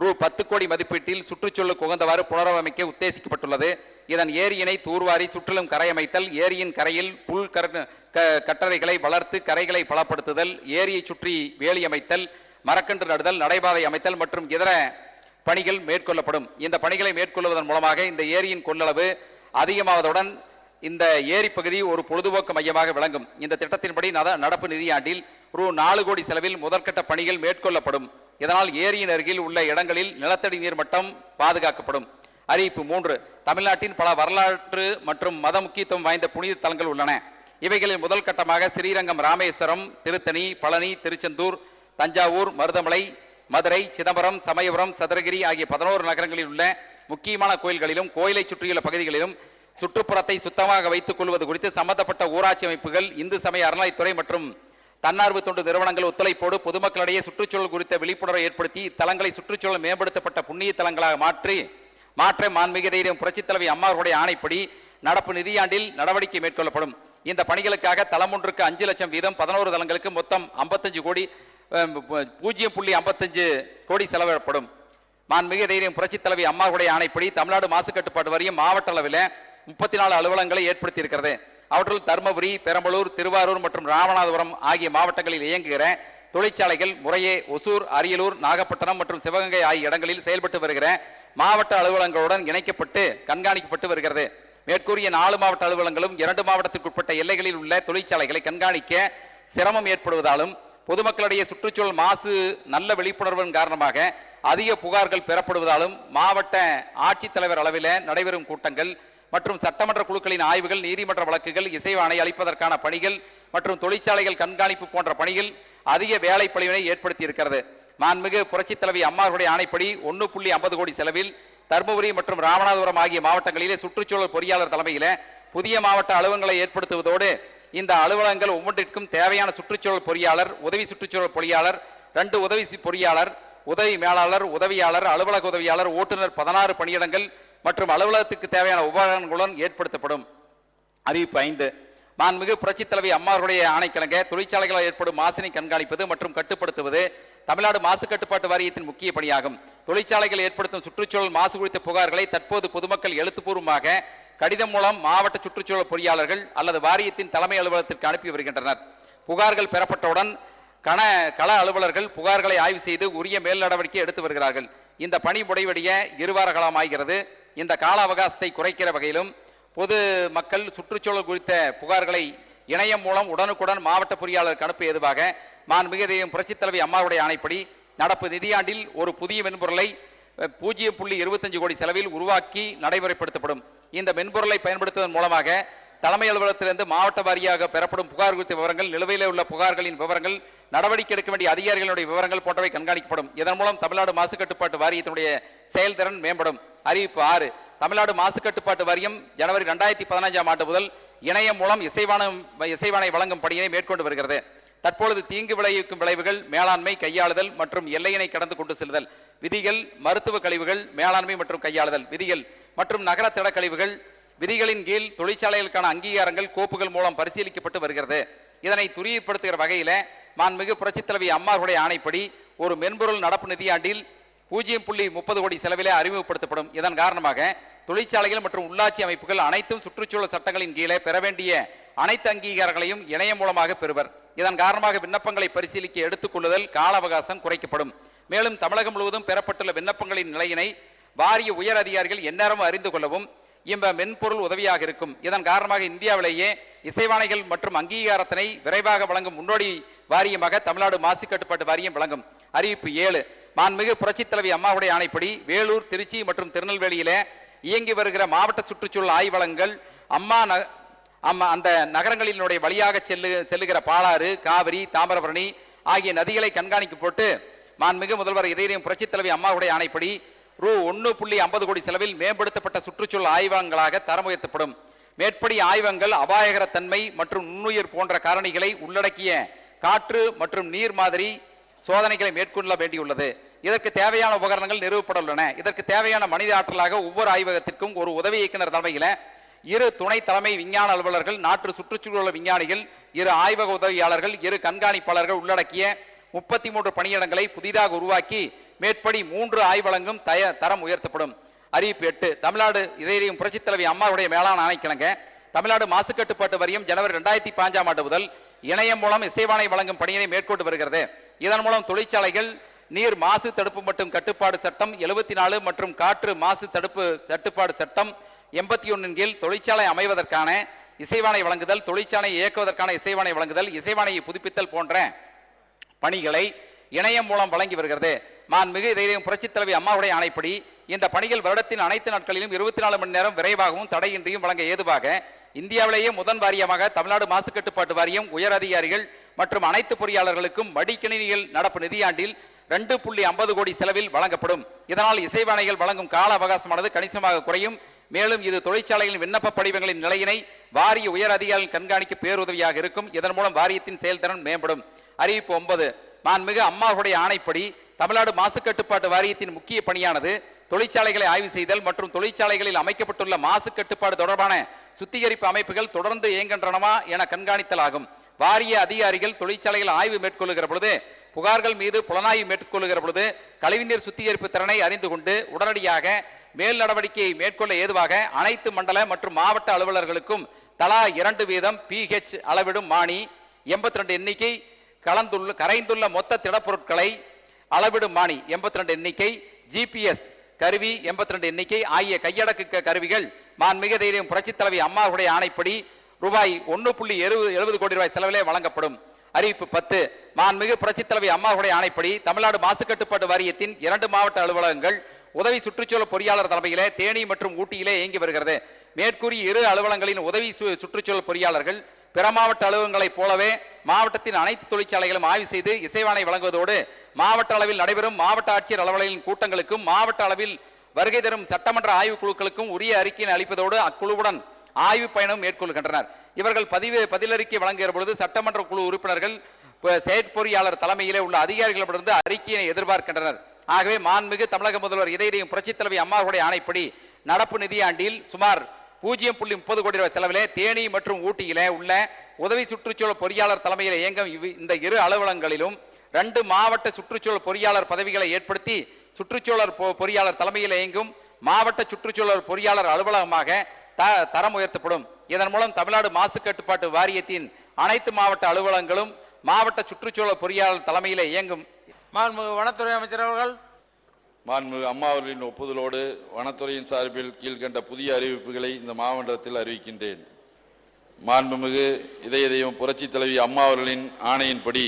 ரூ 10 கோடி மதிப்பீட்டில் சுற்றுச்சூழலுக்கு உகந்தவாறு புனரமைக்க உத்தேசிக்கப்பட்டுள்ளது. இதன் ஏரியினை தூர்வாரி சுற்றிலும் கரையமைத்தல், ஏரியின் கரையில் புல் கட்டளைகளை வளர்த்து கரைகளை பலப்படுத்துதல், ஏரியை சுற்றி வேலி அமைத்தல், மரக்கன்று நடுதல், நடைபாதை அமைத்தல் மற்றும் இதர பணிகள் மேற்கொள்ளப்படும். இந்த பணிகளை மேற்கொள்வதன் மூலமாக இந்த ஏரியின் கொள்ளளவு அதிகமாவதுடன் இந்த ஏரி பகுதி ஒரு பொழுதுபோக்கு மையமாக விளங்கும். இந்த திட்டத்தின்படி நடப்பு நிதியாண்டில் ரூ 4 கோடி செலவில் முதற்கட்ட பணிகள் மேற்கொள்ளப்படும். இதனால் ஏரியின் அருகில் உள்ள இடங்களில் நிலத்தடி நீர் மட்டம் பாதுகாக்கப்படும். அறிவிப்பு 3. தமிழ்நாட்டின் பல வரலாற்று மற்றும் மத முக்கியத்துவம் வாய்ந்த புனித தலங்கள் உள்ளன. இவைகளில் முதல் கட்டமாக ஸ்ரீரங்கம், ராமேஸ்வரம், திருத்தணி, பழனி, திருச்செந்தூர், தஞ்சாவூர், மருதமலை, மதுரை, சிதம்பரம், சமயபுரம், சதுரகிரி ஆகிய 11 நகரங்களில் உள்ள முக்கியமான கோயில்களிலும் கோயிலை சுற்றியுள்ள பகுதிகளிலும் சுற்றுப்புறத்தை சுத்தமாக வைத்துக் கொள்வது குறித்து சம்பந்தப்பட்ட ஊராட்சி அமைப்புகள், இந்து சமய அறநிலைத்துறை மற்றும் தன்னார்வ தொண்டு நிறுவனங்கள் ஒத்துழைப்போடு பொதுமக்களிடையே சுற்றுச்சூழல் குறித்த விழிப்புணர்வை ஏற்படுத்தி இத்தலங்களை சுற்றுச்சூழல் மேம்படுத்தப்பட்ட புண்ணிய தலங்களாக மாற்ற மாண்புமிகு தெய்வம் புரட்சித் தலைவி அம்மா அவர்களுடைய ஆணைப்படி நடப்பு நிதியாண்டில் நடவடிக்கை மேற்கொள்ளப்படும். இந்த பணிகளுக்காக தலம் ஒன்றுக்கு 5 லட்சம் வீதம் 11 தலங்களுக்கு மொத்தம் 55 கோடி 0.55 கோடி செலவிடப்படும். மாண்புமிகு தெய்வம் புரட்சித் தலைவி அம்மாவுடைய ஆணைப்படி தமிழ்நாடு மாசு கட்டுப்பாட்டு வாரியம் மாவட்ட அளவில் 34 அலுவலகங்களை ஏற்படுத்தி இருக்கிறது. அவற்றுள் தருமபுரி, பெரம்பலூர், திருவாரூர் மற்றும் ராமநாதபுரம் ஆகிய மாவட்டங்களில் இயங்குகிற தொழிற்சாலைகள் முறையே ஒசூர், அரியலூர், நாகப்பட்டினம் மற்றும் சிவகங்கை ஆகிய இடங்களில் செயல்பட்டு வருகிற மாவட்ட அலுவலகங்களுடன் இணைக்கப்பட்டு கண்காணிக்கப்பட்டு வருகிறது. மேற்கூறிய 4 மாவட்ட அலுவலகங்களும் 2 மாவட்டத்திற்குட்பட்ட எல்லைகளில் உள்ள தொழிற்சாலைகளை கண்காணிக்க சிரமம் ஏற்படுவதாலும் பொதுமக்களிடையே சுற்றுச்சூழல் மாசு நல்ல விழிப்புணர்வின் காரணமாக அதிக புகார்கள் பெறப்படுவதாலும் மாவட்ட ஆட்சித்தலைவர் அளவில் நடைபெறும் கூட்டங்கள் மற்றும் சட்டமன்ற குழுக்களின் ஆய்வுகள், நீதிமன்ற வழக்குகள், இசைவாணை அளிப்பதற்கான பணிகள் மற்றும் தொழிற்சாலைகள் கண்காணிப்பு போன்ற பணிகள் அதிக வேலை பளுவினை ஏற்படுத்தி இருக்கிறது. மாண்புமிகு புரட்சித் தலைவி அம்மாவுடைய ஆணைப்படி 1.50 கோடி செலவில் தருமபுரி மற்றும் ராமநாதபுரம் ஆகிய மாவட்டங்களிலே சுற்றுச்சூழல் பொறியாளர் தலைமையில் புதிய மாவட்ட அலுவலகங்களை ஏற்படுத்துவதோடு இந்த அலுவலகங்கள் ஒவ்வொன்றிற்கும் தேவையான சுற்றுச்சூழல் பொறியாளர், உதவி சுற்றுச்சூழல் பொறியாளர், 2 உதவி பொறியாளர், உதவி மேலாளர், உதவியாளர், அலுவலக உதவியாளர், ஓட்டுநர் 16 பணியிடங்கள் மற்றும் அலுவலகத்துக்கு தேவையான உபகரணங்களுடன் ஏற்படுத்தப்படும். அறிவிப்பு 5. மாண்புமிகு புரட்சித் தலைவி அம்மாவுடைய ஆணைக்கிணங்க தொழிற்சாலைகளால் ஏற்படும் மாசினை கண்காணிப்பது மற்றும் கட்டுப்படுத்துவது தமிழ்நாடு மாசு கட்டுப்பாட்டு வாரியத்தின் முக்கிய பணியாகும். தொழிற்சாலைகள் ஏற்படுத்தும் சுற்றுச்சூழல் மாசு குறித்த புகார்களை தற்போது பொதுமக்கள் எழுத்துப்பூர்வமாக கடிதம் மூலம் மாவட்ட சுற்றுச்சூழல் பொறியாளர்கள் அல்லது வாரியத்தின் தலைமை அலுவலகத்திற்கு அனுப்பி வருகின்றனர். புகார்கள் பெறப்பட்டவுடன் கள அலுவலர்கள் புகார்களை ஆய்வு செய்து உரிய மேல் நடவடிக்கை எடுத்து வருகிறார்கள். இந்த பணி முடிவடைய 2 வார காலம் ஆகிறது. இந்த கால அவகாசத்தை குறைக்கிற வகையிலும் பொது மக்கள் சுற்றுச்சூழல் குறித்த புகார்களை இணையம் மூலம் உடனுக்குடன் மாவட்ட பொறியாளருக்கு அனுப்ப ஏதுவாக மாண்புமிகு புரட்சித் தலைவி அம்மாவுடைய ஆணைப்படி நடப்பு நிதியாண்டில் ஒரு புதிய மென்பொருளை 0.25 கோடி செலவில் உருவாக்கி நடைமுறைப்படுத்தப்படும். இந்த மென்பொருளை பயன்படுத்துவதன் மூலமாக தலைமை அலுவலகத்திலிருந்து மாவட்ட வாரியாக பெறப்படும் புகார் குறித்த விவரங்கள், நிலுவையில் உள்ள புகார்களின் விவரங்கள், நடவடிக்கை எடுக்க வேண்டிய அதிகாரிகளுடைய விவரங்கள் போன்றவை கண்காணிக்கப்படும். இதன் மூலம் தமிழ்நாடு மாசு கட்டுப்பாட்டு வாரியத்தினுடைய செயல்திறன் மேம்படும். அறிவிப்பு 6. தமிழ்நாடு மாசு கட்டுப்பாட்டு வாரியம் ஜனவரி 2015 ஆண்டு முதல் இணையம் மூலம் இசைவானை வழங்கும் பணியை மேற்கொண்டு வருகிறது. தற்பொழுது தீங்கு விளைவிக்கும் விளைவுகள், மேலாண்மை, கையாளுதல் மற்றும் எல்லையினை கடந்து கொண்டு செல்லுதல் விதிகள், மருத்துவ கழிவுகள், மேலாண்மை மற்றும் கையாளுதல் விதிகள் மற்றும் நகர திட கழிவுகள் விதிகளின் கீழ் தொழிற்சாலைகளுக்கான அங்கீகாரங்கள் கோப்புகள் மூலம் பரிசீலிக்கப்பட்டு வருகிறது. இதனை துரிதப்படுத்துகிற வகையில் மாண்புமிகு புரட்சித் தலைவி அம்மாவுடைய ஆணைப்படி ஒரு மென்பொருள் நடப்பு நிதியாண்டில் 0.30 கோடி செலவிலே அறிமுகப்படுத்தப்படும். இதன் காரணமாக தொழிற்சாலைகள் மற்றும் உள்ளாட்சி அமைப்புகள் அனைத்தும் சுற்றுச்சூழல் சட்டங்களின் கீழே பெற வேண்டிய அனைத்து அங்கீகாரங்களையும் இணையம் மூலமாக பெறுவர். இதன் காரணமாக விண்ணப்பங்களை பரிசீலிக்க எடுத்துக்கொள்ளுதல் கால அவகாசம் குறைக்கப்படும். மேலும் தமிழகம் முழுவதும் பெறப்பட்டுள்ள விண்ணப்பங்களின் நிலையினை வாரிய உயர் அதிகாரிகள் எந்நேரமும் அறிந்து கொள்ளவும் இந்த மென்பொருள் உதவியாக இருக்கும். இதன் காரணமாக இந்தியாவிலேயே இசைவானைகள் மற்றும் அங்கீகாரத்தினை விரைவாக வழங்கும் முன்னோடி வாரியமாக தமிழ்நாடு மாசு கட்டுப்பாட்டு வாரியம் விளங்கும். அறிவிப்பு 7. மாண்புமிகு புரட்சித் தலைவி அம்மாவுடைய ஆணைப்படி வேலூர், திருச்சி மற்றும் திருநெல்வேலியிலே இயங்கி வருகிற மாவட்ட சுற்றுச்சூழல் ஆய்வகங்கள் அந்த நகரங்களினுடைய வழியாக செல்லுகிற பாலாறு, காவிரி, தாமிரபரணி ஆகிய நதிகளை கண்காணிக்க போட்டு மாண்புமிகு முதல்வர் இதயம் புரட்சித் தலைவி அம்மாவுடைய ஆணைப்படி ரூ.1.50 கோடி செலவில் மேம்படுத்தப்பட்ட சுற்றுச்சூழல் ஆய்வகங்களாக தரம் உயர்த்தப்படும். மேற்படி ஆய்வகங்கள் அபாயகர தன்மை மற்றும் நுண்ணுயிர் போன்ற காரணிகளை உள்ளடக்கிய காற்று மற்றும் நீர் மாதிரி சோதனைகளை மேற்கொள்ள வேண்டியுள்ளது. இதற்கு தேவையான உபகரணங்கள் நிறுவப்பட உள்ளன. இதற்கு தேவையான மனித ஆற்றலாக ஒவ்வொரு ஆய்வகத்திற்கும் ஒரு உதவி இயக்குனர் தலைமையில் 2 துணை தலைமை விஞ்ஞான அலுவலர்கள், 4 சுற்றுச்சூழல் விஞ்ஞானிகள், 2 ஆய்வக உதவியாளர்கள், 2 கண்காணிப்பாளர்கள் உள்ளடக்கிய 33 பணியிடங்களை புதிதாக உருவாக்கி மேற்படி 3 ஆய்வகங்களும் தரம் உயர்த்தப்படும். அறிவிப்பு 8. தமிழ்நாடு இதயம் புரட்சித் தலைவி அம்மாவுடைய மேலான ஆணைக்கிணங்க தமிழ்நாடு மாசு கட்டுப்பாட்டு வாரியம் ஜனவரி 2015 ஆண்டு முதல் இணையம் மூலம் இசைவானை வழங்கும் பணியினை மேற்கொண்டு வருகிறது. இதன் மூலம் தொழிற்சாலைகள் நீர் மாசு தடுப்பு மற்றும் கட்டுப்பாடு சட்டம் 74 மற்றும் காற்று மாசு தடுப்பு கட்டுப்பாடு சட்டம் 81 கீழ் தொழிற்சாலை அமைவதற்கான இசைவானை வழங்குதல், தொழிற்சாலை இயக்குவதற்கான இசைவானை வழங்குதல், இசைவானையை புதுப்பித்தல் போன்ற பணிகளை இணையம் மூலம் வழங்கி வருகிறது. மாண்புமிகு இதயம் புரட்சித் தலைவி அம்மாவுடைய ஆணைப்படி இந்த பணிகள் வருடத்தின் அனைத்து நாட்களிலும் 24 மணி நேரம் விரைவாகவும் தடையின்றியும் வழங்க ஏதுவாக இந்தியாவிலேயே முதன் வாரியமாக தமிழ்நாடு மாசு கட்டுப்பாட்டு வாரியம் உயர் அதிகாரிகள் மற்றும் அனைத்து பொறியாளர்களுக்கும் மடிக்கணினிகள் நடப்பு நிதியாண்டில் 2.50 கோடி செலவில் வழங்கப்படும். இதனால் இசைவானைகள் வழங்கும் கால அவகாசமானது கணிசமாக குறையும். மேலும் இது தொழிற்சாலைகளின் விண்ணப்ப படிவங்களின் நிலையினை வாரிய உயர் அதிகாரிகள் கண்காணிக்க பேருதவியாக இருக்கும். இதன் மூலம் வாரியத்தின் செயல்திறன் மேம்படும். அறிவிப்பு 9. மாண்புமிகு அம்மாவுடைய ஆணைப்படி தமிழ்நாடு மாசு கட்டுப்பாட்டு வாரியத்தின் முக்கிய பணியானது தொழிற்சாலைகளை ஆய்வு செய்தல் மற்றும் தொழிற்சாலைகளில் அமைக்கப்பட்டுள்ள மாசு கட்டுப்பாடு தொடர்பான சுத்திகரிப்பு அமைப்புகள் தொடர்ந்து இயங்குகின்றனவா என கண்காணித்தல் ஆகும். வாரிய அதிகாரிகள் தொழிற்சாலைகள் ஆய்வு மேற்கொள்ளுகிற பொழுது புகார்கள் மீது புலனாய்வு மேற்கொள்ளுகிற பொழுது கழிவுநீர் சுத்திகரிப்பு திறனை அறிந்து கொண்டு உடனடியாக மேல் நடவடிக்கையை மேற்கொள்ள ஏதுவாக அனைத்து மண்டல மற்றும் மாவட்ட அலுவலர்களுக்கும் தலா 2 வீதம் PH அளவிடும் மானி, 82 எண்ணிக்கை கரைந்துள்ள மொத்த திடப்பொருட்களை அளவிடும் மானி 82 எண்ணிக்கை, GPS கருவி 82 எண்ணிக்கை ஆகிய கையடக்கு கருவிகள் மாண்புமிகு இதயம் புரட்சித் தலைவி அம்மாவுடைய ஆணைப்படி ரூபாய் 1.70 கோடி ரூபாய் செலவிலே வழங்கப்படும். அறிவிப்பு 10. மாண்புமிகு புரட்சித் தலைவி அம்மாவுடைய ஆணைப்படி தமிழ்நாடு மாசு கட்டுப்பாட்டு வாரியத்தின் 2 மாவட்ட அலுவலகங்கள் உதவி சுற்றுச்சூழல் பொறியாளர் தலைமையிலே தேனி மற்றும் ஊட்டியிலே இயங்கி வருகிறது. மேற்கூறிய 2 அலுவலகங்களின் உதவி சுற்றுச்சூழல் பொறியாளர்கள் பிற மாவட்ட அலுவலகங்களைப் போலவே மாவட்டத்தின் அனைத்து தொழிற்சாலைகளும் ஆய்வு செய்து இசைவானை வழங்குவதோடு மாவட்ட அளவில் நடைபெறும் மாவட்ட ஆட்சியர் அலுவலகங்களின் கூட்டங்களுக்கும் மாவட்ட அளவில் வருகை தரும் சட்டமன்ற ஆய்வு குழுக்களுக்கும் உரிய அறிக்கையை அளிப்பதோடு அக்குழுவுடன் ஆய்வு பயணம் மேற்கொள்கின்றனர். இவர்கள் பதிலறிக்கை வழங்குகிற பொழுது சட்டமன்ற குழு உறுப்பினர்கள் செயற்பொறியாளர் தலைமையிலே உள்ள அதிகாரிகளிடமிருந்து அறிக்கையினை எதிர்பார்க்கின்றனர். ஆகவே மாண்புமிகு தமிழக முதல்வர் இதயம் புரட்சித் தலைவி அம்மாவுடைய ஆணைப்படி நடப்பு நிதியாண்டில் சுமார் 0.30 கோடி ரூபாய் செலவிலே தேனி மற்றும் ஊட்டியிலே உள்ள உதவி சுற்றுச்சூழல் பொறியாளர் தலைமையில் இயங்கும் இந்த இரு அலுவலகங்களிலும் 2 மாவட்ட சுற்றுச்சூழல் பொறியாளர் பதவிகளை ஏற்படுத்தி சுற்றுச்சூழல் பொறியாளர் தலைமையில் இயங்கும் மாவட்ட சுற்றுச்சூழல் பொறியாளர் அலுவலகமாக தரம் உயர்த்தப்படும். இதன் மூலம் தமிழ்நாடு மாசு கட்டுப்பாட்டு வாரியத்தின் அனைத்து மாவட்ட அலுவலகங்களும் மாவட்ட சுற்றுச்சூழல் பொறியாளர் தலைமையில் இயங்கும். மாண்புமிகு வனத்துறை அமைச்சர் அவர்கள். மாண்புமிகு அம்மா அவர்களின் ஒப்புதலோடு வனத்துறையின் சார்பில் கீழ்கண்ட புதிய அறிவிப்புகளை இந்த மாவட்டத்தில் அறிவிக்கின்றேன். மாண்புமிகு இதயம் புரட்சி தலைவி அம்மா அவர்களின் ஆணையின்படி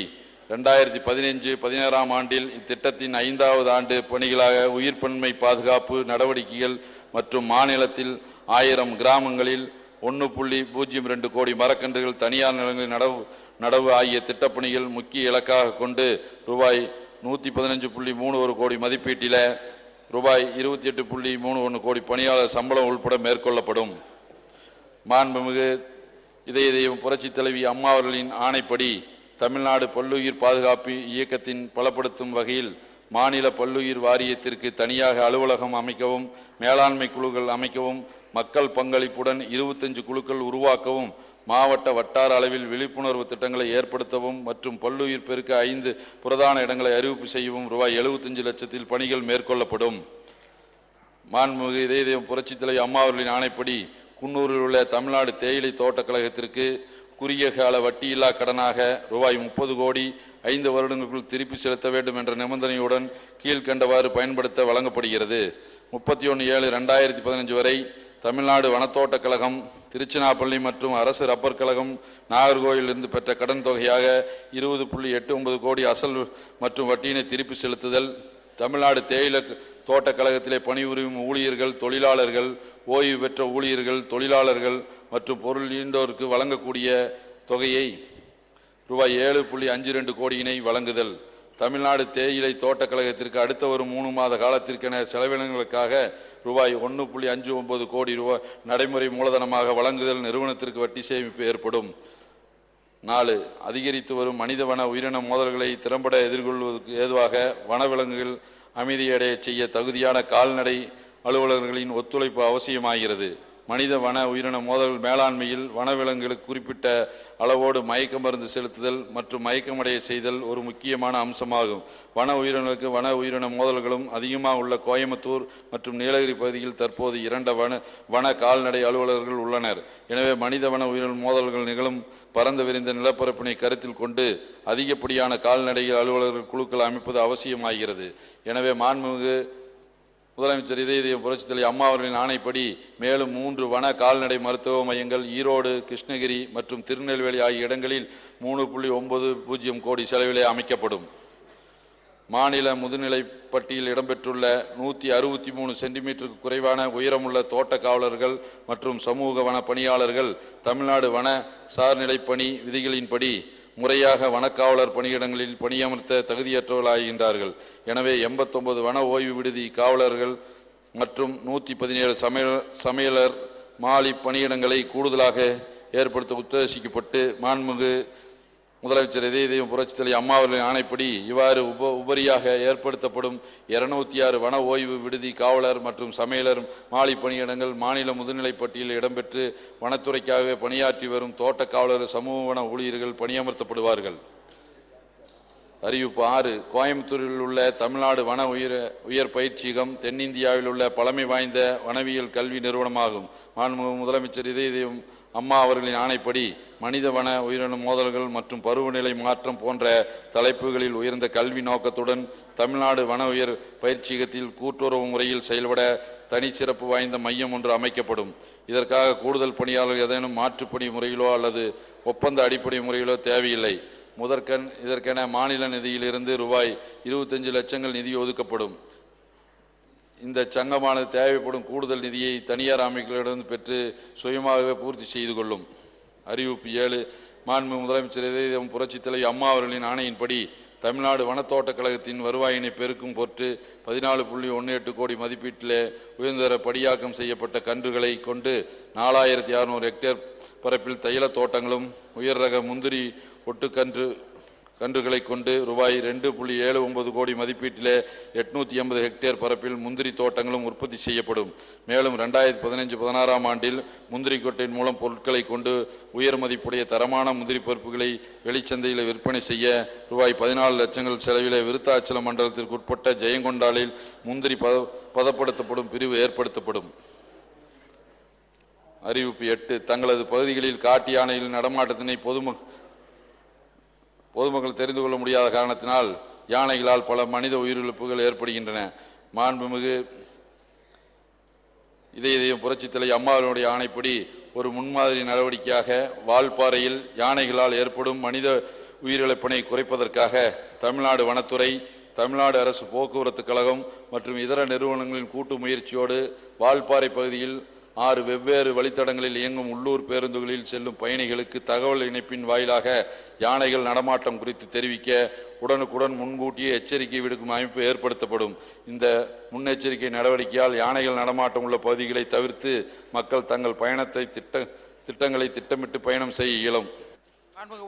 2015-16 ஆண்டில் இத்திட்டத்தின் 5வது ஆண்டு பணிகளாக உயிர்ப்பன்மை பாதுகாப்பு நடவடிக்கைகள் மற்றும் மாநிலத்தில் 1000 கிராமங்களில் 1.02 கோடி மரக்கன்றுகள் தனியார் நிலங்களில் நடவு ஆகிய திட்டப்பணிகள் முக்கிய இலக்காக கொண்டு ரூபாய் 115.31 கோடி மதிப்பீட்டில் ரூபாய் 28.31 கோடி பணியாளர் சம்பளம் உள்பட மேற்கொள்ளப்படும். மாண்புமிகு இதயம் புரட்சி தலைவி அம்மா அவர்களின் ஆணைப்படி தமிழ்நாடு பல்லுயிர் பாதுகாப்பு இயக்கத்தின் பலப்படுத்தும் வகையில் மாநில பல்லுயிர் வாரியத்திற்கு தனியாக அலுவலகம் அமைக்கவும், மேலாண்மை குழுக்கள் அமைக்கவும், மக்கள் பங்களிப்புடன் 25 குழுக்கள் உருவாக்கவும், மாவட்ட வட்டார அளவில் விழிப்புணர்வு திட்டங்களை ஏற்படுத்தவும் மற்றும் பல்லுயிர் பெருக்க 5 பிரதான இடங்களை அறிவிப்பு செய்யவும் ரூபாய் 75 லட்சத்தில் பணிகள் மேற்கொள்ளப்படும். மாண்புமிகு இதயம் புரட்சி தலைவி அம்மா அவர்களின் ஆணைப்படி குன்னூரில் உள்ள தமிழ்நாடு தேயிலை தோட்டக் கழகத்திற்கு குறுகிய கால வட்டியில்லா கடனாக ரூபாய் 30 கோடி 5 வருடங்களுக்குள் திருப்பி செலுத்த வேண்டும் என்ற நிபந்தனையுடன் கீழ்கண்டவாறு பயன்படுத்த வழங்கப்படுகிறது. 31/7/2015 வரை தமிழ்நாடு வனத்தோட்டக் கழகம், திருச்சினாப்பள்ளி மற்றும் அரசு ரப்பர் கழகம் நாகர்கோயிலிருந்து பெற்ற கடன் தொகையாக 20.89 கோடி அசல் மற்றும் வட்டியினை திருப்பி செலுத்துதல், தமிழ்நாடு தேயிலை தோட்டக் கழகத்திலே பணிபுரியும் ஊழியர்கள், தொழிலாளர்கள், ஓய்வு பெற்ற ஊழியர்கள், தொழிலாளர்கள் மற்றும் பொருள் ஈண்டோருக்கு வழங்கக்கூடிய தொகையை ரூபாய் 7.52 கோடியினை வழங்குதல், தமிழ்நாடு தேயிலை தோட்டக் கழகத்திற்கு அடுத்த ஒரு 3 மாத காலத்திற்கென செலவினங்களுக்காக ரூபாய் 1.59 கோடி ரூபாய் நடைமுறை மூலதனமாக வழங்குதல், நிறுவனத்திற்கு வட்டி சேமிப்பு ஏற்படும். 4. அதிகரித்து வரும் மனித வன உயிரின மோதல்களை திறம்பட எதிர்கொள்வதற்கு ஏதுவாக வனவிலங்குகள் அமைதியடைய செய்ய தகுதியான கால்நடை அலுவலர்களின் ஒத்துழைப்பு அவசியமாகிறது. மனித வன உயிரின மோதல் மேலாண்மையில் வனவிலங்குகளுக்கு குறிப்பிட்ட அளவோடு மயக்க மருந்து செலுத்துதல் மற்றும் மயக்கமடைய செய்தல் ஒரு முக்கியமான அம்சமாகும். வன உயிரின மோதல்களும் அதிகமாக உள்ள கோயம்புத்தூர் மற்றும் நீலகிரி பகுதியில் தற்போது 2 வன கால்நடை அலுவலர்கள் உள்ளனர். எனவே மனித வன உயிரின மோதல்கள் நிகழும் பரந்து விரிந்த நிலப்பரப்பினை கருத்தில் கொண்டு அதிகப்படியான கால்நடை அலுவலர்கள் குழுக்கள் அமைப்பது அவசியமாகிறது. எனவே மாண்புமிகு முதலமைச்சர் இதயம் புரட்சி தலைவி அம்மா அவர்களின் ஆணைப்படி மேலும் 3 வன கால்நடை மருத்துவ மையங்கள் ஈரோடு, கிருஷ்ணகிரி மற்றும் திருநெல்வேலி ஆகிய இடங்களில் 3.90 கோடி செலவிலே அமைக்கப்படும். மாநில முதுநிலை பட்டியலில் இடம்பெற்றுள்ள 163 சென்டிமீட்டருக்கு குறைவான உயரமுள்ள தோட்ட காவலர்கள் மற்றும் சமூக வன பணியாளர்கள் தமிழ்நாடு வன சார்நிலைப்பணி விதிகளின்படி முறையாக வனக்காவலர் பணியிடங்களில் பணியமர்த்த தகுதியற்றவர்களாகின்றார்கள். எனவே 89 வன ஓய்வு விடுதி காவலர்கள் மற்றும் 117 சமையலர் மாலி பணியிடங்களை கூடுதலாக ஏற்படுத்த உத்தேசிக்கப்பட்டு மாண்புமிகு முதலமைச்சர் இதயம் புரட்சி தலைவி அம்மா அவர்களின் ஆணைப்படி இவ்வாறு உபரியாக ஏற்படுத்தப்படும் 206 வன ஓய்வு விடுதி காவலர் மற்றும் சமையலர் மாலி பணியிடங்கள் மாநில முதுநிலை பட்டியலில் இடம்பெற்று வனத்துறைக்காகவே பணியாற்றி வரும் தோட்ட காவலர், சமூக வன ஊழியர்கள் பணியமர்த்தப்படுவார்கள். அறிவிப்பு 6. கோயம்புத்தூரில் உள்ள தமிழ்நாடு வன உயர் பயிற்சியகம் தென்னிந்தியாவில் உள்ள பழமை வாய்ந்த வனவியல் கல்வி நிறுவனமாகும். மாண்புமிகு முதலமைச்சர் இதயம் அம்மா அவர்களின் ஆணைப்படி மனித வன உயிரின மோதல்கள் மற்றும் பருவநிலை மாற்றம் போன்ற தலைப்புகளில் உயர்ந்த கல்வி நோக்கத்துடன் தமிழ்நாடு வன உயர் பயிற்சியகத்தில் கூட்டுறவு முறையில் செயல்பட தனி சிறப்பு வாய்ந்த மையம் ஒன்று அமைக்கப்படும். இதற்காக கூடுதல் பணியாளர்கள் ஏதேனும் மாற்றுப்பணி முறையிலோ அல்லது ஒப்பந்த அடிப்படை முறையிலோ தேவையில்லை. இதற்கென மாநில நிதியிலிருந்து ரூபாய் 25 லட்சங்கள் நிதி ஒதுக்கப்படும். இந்த சங்கமானது தேவைப்படும் கூடுதல் நிதியை தனியார் அமைப்புகளிடம் பெற்று சுயமாகவே பூர்த்தி செய்து கொள்ளும். அறிவிப்பு 7. மாண்புமிகு முதலமைச்சர் இதயம் புரட்சி தலைவி அம்மா அவர்களின் ஆணையின்படி தமிழ்நாடு வனத்தோட்டக் கழகத்தின் வருவாயினை பெருக்கும் பொருட்டு 14.18 கோடி மதிப்பீட்டிலே உயர்ந்தர படியாக்கம் செய்யப்பட்ட கன்றுகளை கொண்டு 4600 ஹெக்டேர் பரப்பில் தைல தோட்டங்களும் உயர் ரக முந்திரி ஒட்டுக்கன்று கன்றுகளை கொண்டு ரூபாய் 2.79 கோடி மதிப்பீட்டிலே 880 ஹெக்டேர் பரப்பில் முந்திரி தோட்டங்களும் உற்பத்தி செய்யப்படும். மேலும் 2015-16 ஆண்டில் முந்திரி கொட்டையின் மூலம் பொருட்களை கொண்டு உயர் மதிப்புடைய தரமான முந்திரி பருப்புகளை வெளிச்சந்தையில் விற்பனை செய்ய ரூபாய் 14 லட்சங்கள் செலவிலே விருத்தாச்சலம் மண்டலத்திற்கு உட்பட்ட ஜெயங்கொண்டாலில் முந்திரி பதப்படுத்தப்படும் பிரிவு ஏற்படுத்தப்படும். அறிவிப்பு 8. தங்களது பகுதிகளில் காட்டு யானைகளின் நடமாட்டத்தினை பொதுமக்கள் தெரிந்து கொள்ள முடியாத காரணத்தினால் யானைகளால் பல மனித உயிரிழப்புகள் ஏற்படுகின்றன. மாண்புமிகு இதயம் புரட்சித் தலைவி அம்மாவினுடைய ஆணைப்படி ஒரு முன்மாதிரி நடவடிக்கையாக வால்பாறையில் யானைகளால் ஏற்படும் மனித உயிரிழப்பினை குறைப்பதற்காக தமிழ்நாடு வனத்துறை, தமிழ்நாடு அரசு போக்குவரத்து கழகம் மற்றும் இதர நிறுவனங்களின் கூட்டு முயற்சியோடு வால்பாறை பகுதியில் 6 வெவ்வேறு வழித்தடங்களில் இயங்கும் உள்ளூர் பேருந்துகளில் செல்லும் பயணிகளுக்கு தகவல் இணைப்பின் வாயிலாக யானைகள் நடமாட்டம் குறித்து தெரிவிக்க உடனுக்குடன் முன்கூட்டியே எச்சரிக்கை விடுக்கும் அமைப்பு ஏற்படுத்தப்படும். இந்த முன்னெச்சரிக்கை நடவடிக்கையால் யானைகள் நடமாட்டம் உள்ள பகுதிகளை தவிர்த்து மக்கள் தங்கள் பயணத்தை திட்டங்களை திட்டமிட்டு பயணம் செய்ய இயலும்.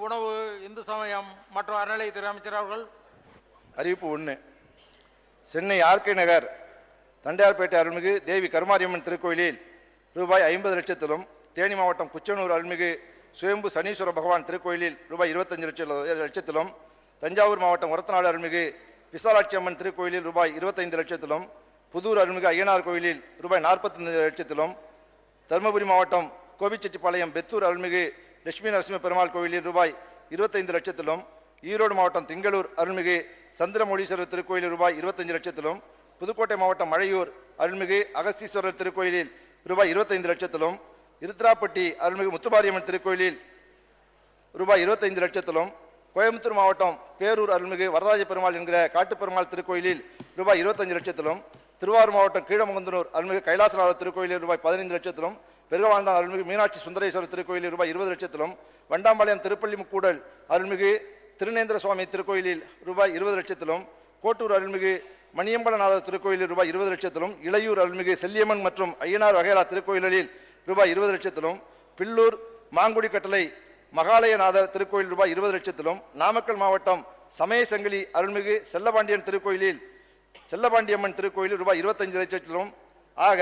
உணவு, இந்து சமயம் மற்றும் அறநிலையத்துறை அமைச்சர் அவர்கள். அறிவிப்பு 1. சென்னை ஆர்கே நகர் தண்டையார்பேட்டை அருள்மிகு தேவி கருமாரியம்மன் திருக்கோயிலில் ரூபாய் 50 லட்சத்திலும், தேனி மாவட்டம் குச்சனூர் அருள்மிகு சுயம்பு சனீஸ்வர பகவான் திருக்கோயிலில் ரூபாய் 25 லட்சத்திலும், தஞ்சாவூர் மாவட்டம் ஒரத்தநாடு அருள்மிகு விசாலாட்சி அம்மன் திருக்கோயிலில் ரூபாய் 25 லட்சத்திலும், புதூர் அருள்மிகு ஐயனார் கோயிலில் ரூபாய் 45 லட்சத்திலும், தருமபுரி மாவட்டம் கோபிச்செட்டிப்பாளையம் பெத்தூர் அருள்மிகு லட்சுமி நரசிம்ம பெருமாள் கோயிலில் ரூபாய் 25 லட்சத்திலும், ஈரோடு மாவட்டம் திங்களூர் அருள்மிகு சந்திரமௌலீஸ்வரர் திருக்கோயிலில் ரூபாய் 25 லட்சத்திலும், புதுக்கோட்டை மாவட்டம் மழையூர் அருள்மிகு அகஸ்தீஸ்வரர் திருக்கோயிலில் ரூபாய் 25 லட்சத்திலும், இருத்திராப்பட்டி அருள்மிகு முத்துமாரியம்மன் திருக்கோயிலில் ரூபாய் 25 லட்சத்திலும், கோயம்புத்தூர் மாவட்டம் பேரூர் அருள்மிகு வரராஜ பெருமாள் என்கிற காட்டுப்பெருமாள் திருக்கோயிலில் ரூபாய் 25 லட்சத்திலும், திருவாரூர் மாவட்டம் கீழமுகந்தனூர் அருள்மிகு கைலாசநாதர் திருக்கோயிலில் ரூபாய் 15 லட்சத்திலும், பெருகவாழ்ந்தான் அருள்மிகு மீனாட்சி சுந்தரேஸ்வரர் திருக்கோயிலில் ரூபாய் 20 லட்சத்திலும், வண்டாம்பாளையம் திருப்பள்ளி முக்கூடல் அருள்மிகு திருநேந்திர சுவாமி திருக்கோயிலில் ரூபாய் 20 லட்சத்திலும், கோட்டூர் அருள்மிகு மணியம்பலநாதர் திருக்கோயிலில் ரூபாய் 20 லட்சத்திலும், இளையூர் அருள்மிகு செல்லியம்மன் மற்றும் ஐயனார் வகைரா திருக்கோயில்களில் ரூபாய் 20 லட்சத்திலும், பில்லூர் மாங்குடி கட்டளை மகாலயநாதர் திருக்கோயில் ரூபாய் 20 லட்சத்திலும், நாமக்கல் மாவட்டம் சமயசங்கிலி அருள்மிகு செல்லபாண்டியம்மன் திருக்கோயிலில் ரூபாய் 25 லட்சத்திலும் ஆக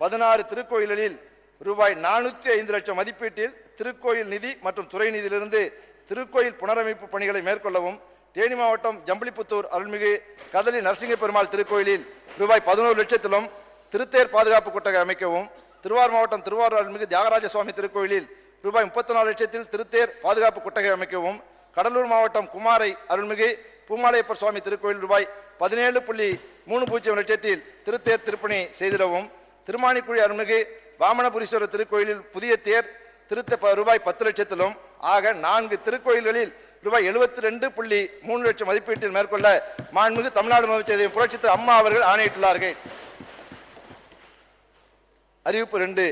16 திருக்கோயில்களில் ரூபாய் 405 லட்சம் மதிப்பீட்டில் திருக்கோயில் நிதி மற்றும் துறை நிதியிலிருந்து திருக்கோயில் புனரமைப்பு பணிகளை மேற்கொள்ளவும், தேனி மாவட்டம் ஜம்பளிப்புத்தூர் அருள்மிகு கதலி நரசிங்க பெருமாள் திருக்கோயிலில் ரூபாய் 11 லட்சத்திலும் திருத்தேர் பாதுகாப்பு கொட்டகை அமைக்கவும், திருவாரூர் மாவட்டம் திருவாரூர் அருள்மிகு தியாகராஜ சுவாமி திருக்கோயிலில் ரூபாய் 34 லட்சத்தில் திருத்தேர் பாதுகாப்பு கொட்டகை அமைக்கவும், கடலூர் மாவட்டம் குமாரை அருள்மிகு பூமாலையப்பர் சுவாமி திருக்கோயில் ரூபாய் 17.30 லட்சத்தில் திருத்தேர் திருப்பணி செய்திடவும், திருமானிக்குழி அருள்மிகு வாமனபுரீஸ்வரர் திருக்கோயிலில் புதிய தேர் திருத்த ரூபாய் 10 லட்சத்திலும் ஆக 4 திருக்கோயில்களில் ரூபாய் 72.3 லட்சம் மதிப்பீட்டில் மேற்கொள்ள மாண்புமிகு தமிழ்நாடு முதலமைச்சர் புரட்சித் அம்மா அவர்கள் ஆணையிட்டுள்ளார்கள். அறிவிப்பு 2.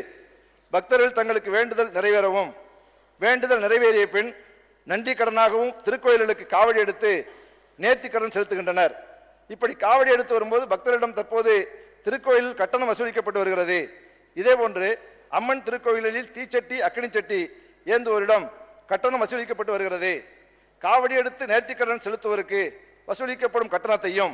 பக்தர்கள் தங்களுக்கு வேண்டுதல் நிறைவேறவும், வேண்டுதல் நிறைவேறிய பின் நன்றி கடனாகவும் திருக்கோயில்களுக்கு காவடி எடுத்து நேர்த்தி கடன் செலுத்துகின்றனர். இப்படி காவடி எடுத்து வரும்போது பக்தர்களிடம் தற்போது திருக்கோயிலில் கட்டணம் வசூலிக்கப்பட்டு வருகிறது. இதேபோன்று அம்மன் திருக்கோயிலில் தீச்சட்டி அக்கினிச்சட்டி ஏந்துவோரிடம் கட்டணம் வசூலிக்கப்பட்டு வருகிறது. காவடி எடுத்து நேர்த்திக்கடன் செலுத்துவோருக்கு வசூலிக்கப்படும் கட்டணத்தையும்,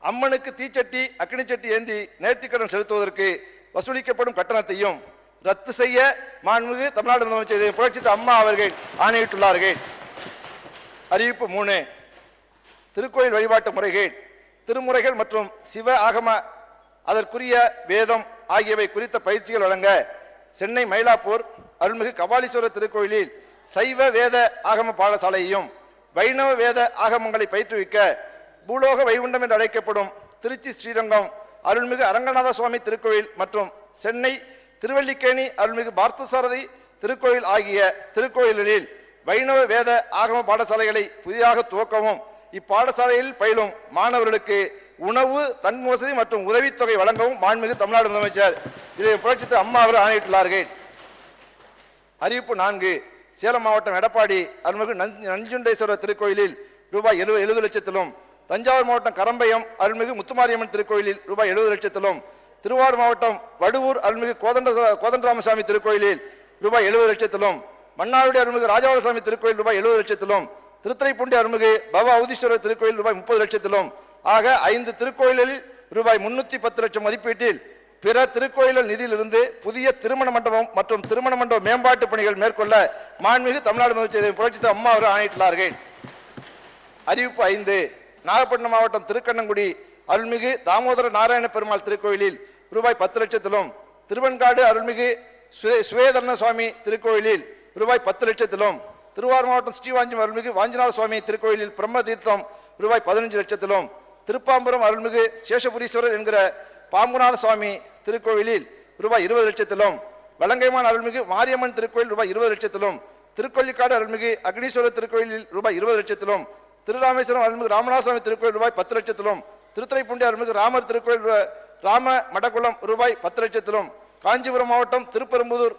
அம்மனுக்கு தீச்சட்டி அக்கினிச்சட்டி ஏந்தி நேர்த்திக்கடன் செலுத்துவதற்கு வசூலிக்கப்படும் கட்டணத்தையும் ரத்து செய்ய மாண்புமிகு தமிழ்நாடு முதலமைச்சர் புரட்சித் அம்மா அவர்கள் ஆணையிட்டுள்ளார்கள். அறிவிப்பு 3. திருக்கோயில் வழிபாட்டு முறைகள், திருமுறைகள் மற்றும் சிவ ஆகம அதற்குரிய வேதம் ஆகியவை குறித்த பயிற்சிகள் வழங்க சென்னை மயிலாப்பூர் அருள்மிகு கபாலீஸ்வரர் திருக்கோயிலில் சைவ வேத ஆகம பாடசாலையையும், வைணவ வேத ஆகமங்களை பயிற்றுவிக்க பூலோக வைகுண்டம் என்று அழைக்கப்படும் திருச்சி ஸ்ரீரங்கம் அருள்மிகு அரங்கநாத சுவாமி திருக்கோயில் மற்றும் சென்னை திருவல்லிக்கேணி அருள்மிகு பார்த்தசாரதி திருக்கோயில் ஆகிய திருக்கோயில்களில் வைணவ வேத ஆகம பாடசாலைகளை புதிதாக துவக்கவும், இப்பாடசாலையில் பயிலும் மாணவர்களுக்கு உணவு, தங்கும் வசதி மற்றும் உதவித்தொகை வழங்கவும் மாண்புமிகு தமிழ்நாடு முதலமைச்சர் இதை புரட்சித் அம்மா அவர் ஆணையிட்டுள்ளார்கள். அறிவிப்பு 4. சேலம் மாவட்டம் எடப்பாடி அருள்மிகு நஞ்சுண்டேஸ்வரர் திருக்கோயிலில் ரூபாய் 70 லட்சத்திலும், தஞ்சாவூர் மாவட்டம் கரம்பயம் அருள்மிகு முத்துமாரியம்மன் திருக்கோயிலில் ரூபாய் 70 லட்சத்திலும், திருவாரூர் மாவட்டம் வடுவூர் அருள்மிகு கோதண்டராமசாமி திருக்கோயிலில் ரூபாய் 70 லட்சத்திலும், மன்னார்குடி அருள்மிகு ராஜாவளசாமி திருக்கோயில் ரூபாய் 70 லட்சத்திலும், திருத்துறைப்பூண்டி அருள்மிகு பவ அவுதீஸ்வரர் திருக்கோயில் ரூபாய் 30 லட்சத்திலும் ஆக 5 திருக்கோயில்களில் ரூபாய் 310 லட்சம் மதிப்பீட்டில் பிற திருக்கோயில்கள் நிதியிலிருந்து புதிய திருமண மண்டபம் மற்றும் திருமண மண்டப மேம்பாட்டு பணிகள் மேற்கொள்ள மாண்புமிகு தமிழ்நாடு முதலமைச்சர் புரட்சித் அம்மா அவர்கள் ஆணையிட்டுள்ளார்கள். அறிவிப்பு 5. நாகப்பட்டினம் மாவட்டம் திருக்கண்ணங்குடி அருள்மிகு தாமோதர நாராயண பெருமாள் திருக்கோயிலில் ரூபாய் 10 லட்சத்திலும் திருவெண்காடு அருள்மிகு சுவேதரண சுவாமி திருக்கோயிலில் ரூபாய் 10 லட்சத்திலும் திருவாரூர் மாவட்டம் ஸ்ரீவாஞ்சியம் அருள்மிகு வாஞ்சிநாத சுவாமி திருக்கோயிலில் பிரம்ம தீர்த்தம் ரூபாய் 15 லட்சத்திலும் திருப்பாம்பரம் அருள்மிகு சேஷபுரீஸ்வரர் என்கிற பாம்புநாத சுவாமி திருக்கோயிலில் ரூபாய் 20 லட்சத்திலும் வலங்கைமான் அருள்மிகு மாரியம்மன் திருக்கோயில் ரூபாய் 20 லட்சத்திலும் திருக்கொல்லிக்காடு அருள்மிகு அக்னீஸ்வரர் திருக்கோயிலில் ரூபாய் 20 லட்சத்திலும் திருராமேஸ்வரம் அருள்மிகு ராமநாதசுவாமி திருக்கோயில் ரூபாய் 10 லட்சத்திலும் திருத்துறைப்பூண்டி அருள்மிகு ராமர் திருக்கோயில் ராம மடக்குளம் ரூபாய் 10 லட்சத்திலும் காஞ்சிபுரம் மாவட்டம் திருப்பெரும்புதூர்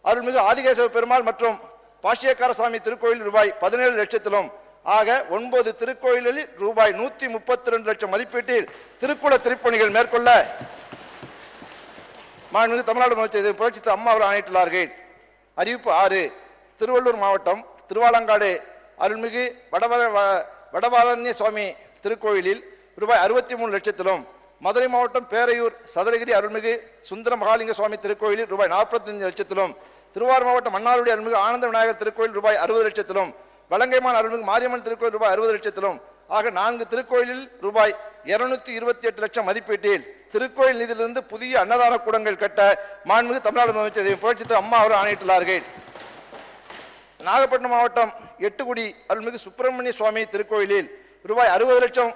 அருள்மிகு ஆதிகேசவ பெருமாள் மற்றும் பாஷ்யக்கார சாமி திருக்கோயில் ரூபாய் 17 லட்சத்திலும் ஆக 9 திருக்கோயில்களில் ரூபாய் 132 லட்சம் மதிப்பீட்டில் திருக்குள திருப்பணிகள் மேற்கொள்ள மாண்புமிகு தமிழ்நாடு முதலமைச்சர் புரட்சித் அம்மா அவர்கள் ஆணையிட்டுள்ளார்கள். அறிவிப்பு 6. திருவள்ளூர் மாவட்டம் திருவாலங்காடு அருள்மிகு வடவாரண்ய சுவாமி திருக்கோயிலில் ரூபாய் 63 லட்சத்திலும் மதுரை மாவட்டம் பேரையூர் சதுரகிரி அருள்மிகு சுந்தர மகாலிங்க சுவாமி திருக்கோயிலில் ரூபாய் 45 லட்சத்திலும் திருவாரூர் மாவட்டம் மன்னார்குடி அருள்மிகு ஆனந்த விநாயகர் திருக்கோயில் ரூபாய் 60 லட்சத்திலும் வலங்கைமான் அருள்மிகு மாரியம்மன் திருக்கோயில் ரூபாய் 60 லட்சத்திலும் ஆக 4 திருக்கோயிலில் ரூபாய் 228 லட்சம் மதிப்பீட்டில் திருக்கோயில் நிதியிலிருந்து புதிய அன்னதான கூடங்கள் கட்ட மாண்புமிகு தமிழ்நாடு முதலமைச்சர் புரட்சித் அம்மா அவர்கள் ஆணையிட்டுள்ளார்கள். நாகப்பட்டினம் மாவட்டம் எட்டுக்குடி அருள்மிகு சுப்பிரமணிய சுவாமி திருக்கோயிலில் ரூபாய் 60 லட்சம்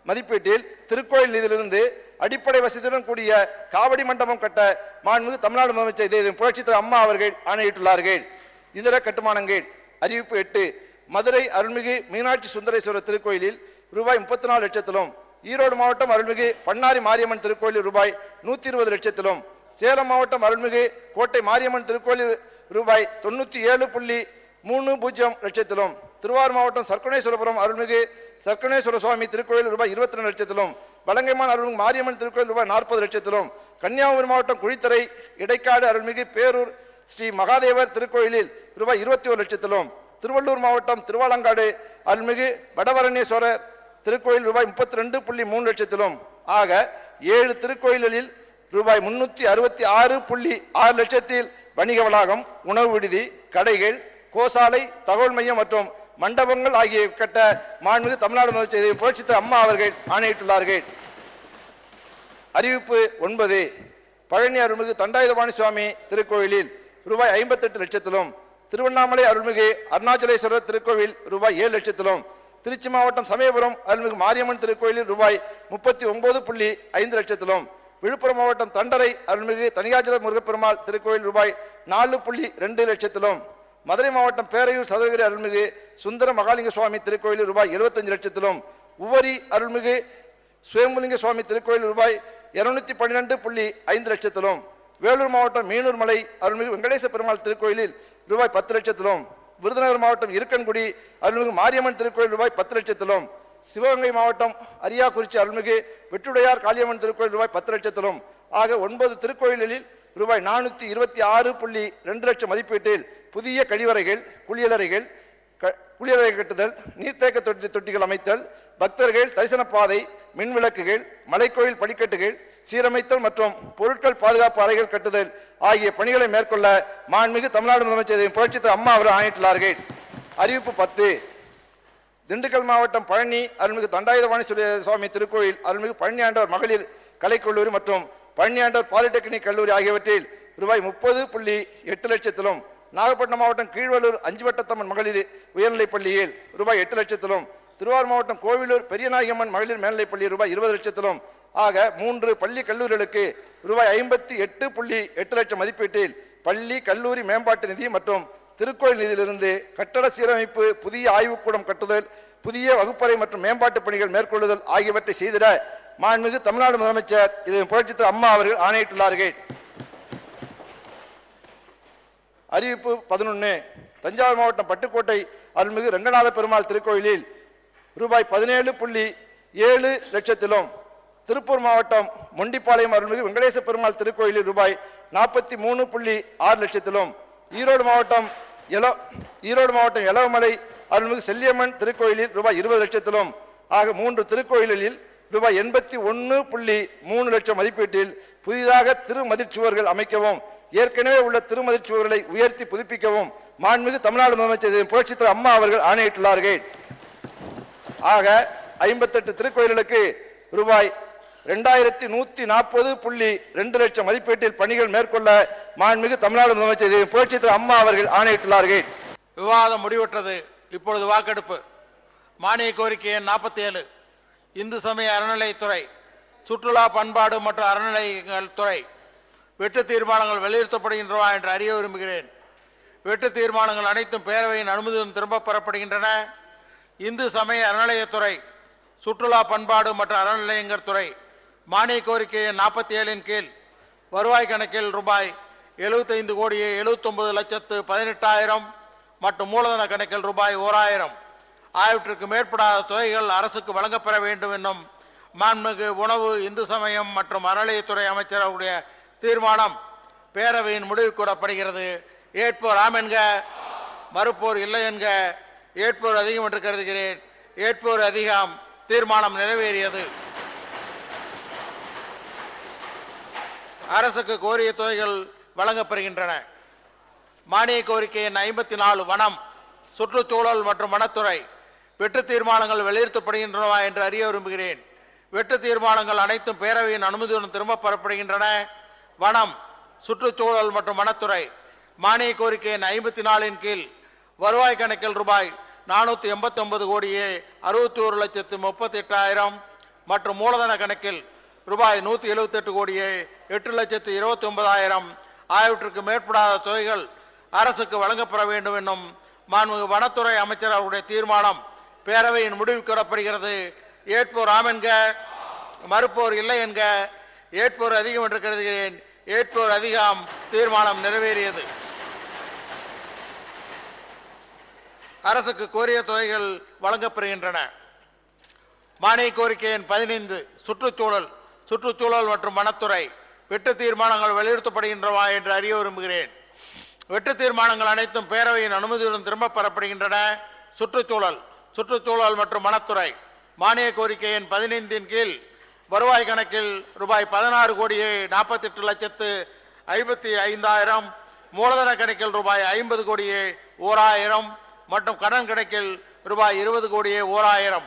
மதிப்பீட்டில் திருக்கோயில் நிதியிலிருந்து அடிப்படை வசதியுடன் கூடிய காவடி மண்டபம் கட்ட மாண்புமிகு தமிழ்நாடு முதலமைச்சர் புரட்சித் அம்மா அவர்கள் ஆணையிட்டுள்ளார்கள். இதர கட்டுமானங்கள். அறிவிப்பு 8. மதுரை அருள்மிகு மீனாட்சி சுந்தரேஸ்வரர் திருக்கோயிலில் ரூபாய் 34 லட்சத்திலும் ஈரோடு மாவட்டம் அருள்மிகு பண்ணாரி மாரியம்மன் திருக்கோயிலில் ரூபாய் 120 லட்சத்திலும் சேலம் மாவட்டம் அருள்மிகு கோட்டை மாரியம்மன் திருக்கோயிலில் ரூபாய் 97.30 லட்சத்திலும் திருவாரூர் மாவட்டம் சர்க்கனேஸ்வரபுரம் அருள்மிகு சர்க்கனேஸ்வர சுவாமி திருக்கோயில் ரூபாய் 22 லட்சத்திலும் வலங்கைமான் அருள்மிகு மாரியம்மன் திருக்கோயில் ரூபாய் 40 லட்சத்திலும் கன்னியாகுமரி மாவட்டம் குழித்தரை இடைக்காடு அருள்மிகு பேரூர் ஸ்ரீ மகாதேவர் திருக்கோயிலில் ரூபாய் 21 லட்சத்திலும் திருவள்ளூர் மாவட்டம் திருவாலங்காடு அருள்மிகு வடவரண்யேஸ்வரர் திருக்கோயில் ரூபாய் 32.3 லட்சத்திலும் ஆக 7 திருக்கோயில்களில் ரூபாய் 366.6 லட்சத்தில் வணிக வளாகம், உணவு விடுதி, கடைகள், கோசாலை, தகவல் மையம் மற்றும் மண்டபங்கள் ஆகிய கட்ட மாண்புமிகு தமிழ்நாடு முதலமைச்சர் புரட்சித் அம்மா அவர்கள் ஆணையிட்டுள்ளார்கள். அறிவிப்பு 9. பழனி அருள்மிகு தண்டாயுதபாணி சுவாமி திருக்கோயிலில் ரூபாய் 58 லட்சத்திலும் திருவண்ணாமலை அருள்மிகு அருணாச்சலேஸ்வரர் திருக்கோவில் ரூபாய் 7 லட்சத்திலும் திருச்சி மாவட்டம் சமயபுரம் அருள்மிகு மாரியம்மன் திருக்கோயிலில் ரூபாய் 39.5 லட்சத்திலும் விழுப்புரம் மாவட்டம் தண்டரை அருள்மிகு தனியாச்சல முருகப்பெருமாள் திருக்கோயில் ரூபாய் 4.2 லட்சத்திலும் மதுரை மாவட்டம் பேரையூர் சதுரகிரி அருள்மிகு சுந்தர மகாலிங்க சுவாமி திருக்கோயிலில் ரூபாய் 75 லட்சத்திலும் உவரி அருள்மிகு சுயம்புலிங்க சுவாமி திருக்கோயில் ரூபாய் 212.5 லட்சத்திலும் வேலூர் மாவட்டம் மீனூர் மலை அருள்மிகு வெங்கடேச பெருமாள் திருக்கோயிலில் ரூபாய் 10 லட்சத்திலும் விருதுநகர் மாவட்டம் இருக்கன்குடி அருள்மிகு மாரியம்மன் திருக்கோயில் ரூபாய் 10 லட்சத்திலும் சிவகங்கை மாவட்டம் அரியாக்குறிச்சி அருள்மிகு வெற்றுடையார் காளியம்மன் திருக்கோயில் ரூபாய் 10 லட்சத்திலும் ஆக 9 திருக்கோயில்களில் ரூபாய் 426.2 லட்சம் மதிப்பீட்டில் புதிய கழிவறைகள், குளியலறைகள் கட்டுதல், நீர்த்தேக்க தொட்டிகள் அமைத்தல், பக்தர்கள் தரிசன பாதை, மின்விளக்குகள், மலைக்கோயில் படிக்கட்டுகள் சீரமைத்தல் மற்றும் பொருட்கள் பாதுகாப்பு அறைகள் கட்டுதல் ஆகிய பணிகளை மேற்கொள்ள மாண்புமிகு தமிழ்நாடு முதலமைச்சர் புரட்சித் அம்மா அவர்கள் ஆணையிட்டுள்ளார்கள். அறிவிப்பு 10. திண்டுக்கல் மாவட்டம் பழனி அருள்மிகு தண்டாயுதபாணி சுவாமி திருக்கோயில் அருள்மிகு பழனியாண்டவர் மகளிர் கலைக்கல்லூரி மற்றும் பழனியாண்டவர் பாலிடெக்னிக் கல்லூரி ஆகியவற்றில் ரூபாய் 30.8 லட்சத்திலும் நாகப்பட்டினம் மாவட்டம் கீழ்வலூர் அஞ்சுவட்டத்தம்மன் மகளிர் உயர்நிலைப் பள்ளியில் ரூபாய் 8 லட்சத்திலும் திருவாரூர் மாவட்டம் கோவிலூர் பெரியநாயகம்மன் மகளிர் மேல்நிலைப் பள்ளி ரூபாய் 20 லட்சத்திலும் ஆக 3 பள்ளி கல்லூரிகளுக்கு ரூபாய் 58.8 லட்சம் மதிப்பீட்டில் பள்ளி கல்லூரி மேம்பாட்டு நிதி மற்றும் திருக்கோயில் நிதியிலிருந்து கட்டட சீரமைப்பு, புதிய ஆய்வுக்கூடம் கட்டுதல், புதிய வகுப்பறை மற்றும் மேம்பாட்டு பணிகள் மேற்கொள்ளுதல் ஆகியவற்றை செய்திட மாண்புமிகு தமிழ்நாடு முதலமைச்சர் இதன் புரட்சித் அம்மா அவர்கள் ஆணையிட்டுள்ளார்கள். அறிவிப்பு 11. தஞ்சாவூர் மாவட்டம் பட்டுக்கோட்டை அருள்மிகு ரங்கநாத பெருமாள் திருக்கோயிலில் ரூபாய் 17.7 லட்சத்திலும் திருப்பூர் மாவட்டம் மொண்டிப்பாளையம் அருள்மிகு வெங்கடேச பெருமாள் திருக்கோயிலில் ரூபாய் 43.6 லட்சத்திலும் ஈரோடு மாவட்டம் எலவமலை அருள்மிகு செல்லியம்மன் திருக்கோயிலில் ரூபாய் 20 லட்சத்திலும் ஆக 3 திருக்கோயிலில் ரூபாய் 81.3 லட்சம் மதிப்பீட்டில் புதிதாக திருமதிச்சுவர்கள் அமைக்கவும் ஏற்கனவே உள்ள திருமதிச்சுவர்களை உயர்த்தி புதுப்பிக்கவும் மாண்புமிகு தமிழ்நாடு முதலமைச்சர் புரட்சித் தலைவர் அம்மா அவர்கள் ஆணையிட்டுள்ளார்கள். ஆக 58 திருக்கோயில்களுக்கு ரூபாய் 2140.2 லட்சம் மதிப்பீட்டில் பணிகள் மேற்கொள்ள மாண்புமிகு தமிழ்நாடு முதலமைச்சர் புரட்சித் தலைவர் அம்மா அவர்கள் ஆணையிட்டுள்ளார்கள். விவாதம் முடிவுற்றது. இப்பொழுது வாக்கெடுப்பு. மானிய கோரிக்கை எண் 47 இந்து சமய அறநிலையத்துறை, சுற்றுலா பண்பாடு மற்றும் அறநிலையங்கள் துறை. வெட்டு தீர்மானங்கள் வலியுறுத்தப்படுகின்றன என்று அறிய விரும்புகிறேன். வெட்டு தீர்மானங்கள் அனைத்தும் பேரவையின் அனுமதியுடன் திரும்பப் பெறப்படுகின்றன. இந்து சமய அறநிலையத்துறை, சுற்றுலா பண்பாடு மற்றும் அறநிலையங்கள் துறை மானிய கோரிக்கை எண் 47 கீழ் வருவாய் கணக்கில் ரூபாய் 75,79,18,000 மற்றும் மூலதன கணக்கில் ரூபாய் 1000 ஆகியவற்றுக்கு மேற்படாத தொகைகள் அரசுக்கு வழங்கப்பெற வேண்டும் என்னும் மாண்புமிகு உணவு, இந்து சமயம் மற்றும் அறநிலையத்துறை அமைச்சர் அவருடைய தீர்மானம் பேரவையின் முடிவுக்கு விடப்படுகிறது. ஏற்போர் ஆம் என்க, மறுப்போர் இல்லை என்க. ஏற்போர் அதிகம் என்று கருதுகிறேன். ஏற்போர் அதிகம். தீர்மானம் நிறைவேறியது. அரசுக்கு கோரிய தொகைகள் வழங்கப்பெறுகின்றன. மானிய கோரிக்கை எண் 54 வனம், சுற்றுச்சூழல் மற்றும் வனத்துறை. வெட்டு தீர்மானங்கள் வலியுறுத்தப்படுகின்றனவா என்று அறிய விரும்புகிறேன். வெட்டு தீர்மானங்கள் அனைத்தும் பேரவையின் அனுமதியுடன் திரும்பப் பெறப்படுகின்றன. வனம், சுற்றுச்சூழல் மற்றும் வனத்துறை மானிய கோரிக்கை எண் 54 கீழ் வருவாய் கணக்கில் ரூபாய் 489,61,38,000 மற்றும் மூலதன கணக்கில் ரூபாய் 178,08,29,000 ஆகியவற்றுக்கு மேற்படாத தொகைகள் அரசுக்கு வழங்கப்பெற வேண்டும் என்னும் மாண்புமிகு வனத்துறை அமைச்சர் அவருடைய தீர்மானம் பேரவையின் முடிவுக்கு விடப்படுகிறது. ஏற்போர் ஆம் என்க, மறுப்போர் இல்லை என்க. ஏற்போர் அதிகம் என்று கருதுகிறேன். ஏற்போர் அதிகம். தீர்மானம் நிறைவேறியது. அரசுக்கு கோரிய தொகைகள் வழங்கப்பெறுகின்றன. மானிய கோரிக்கை எண் 15 சுற்றுச்சூழல் மற்றும் வனத்துறை. வெட்டு தீர்மானங்கள் வலியுறுத்தப்படுகின்றனவா என்று அறிய விரும்புகிறேன். வெட்டு தீர்மானங்கள் அனைத்தும் பேரவையின் அனுமதியுடன் திரும்பப் பெறப்படுகின்றன. சுற்றுச்சூழல் மற்றும் வனத்துறை மானிய கோரிக்கை எண் 15 கீழ் வருவாய் கணக்கில் ரூபாய் 16,50,55,000 மூலதன கணக்கில் ரூபாய் 50,01,000 மற்றும் கடன் கணக்கில் ரூபாய் 20,01,000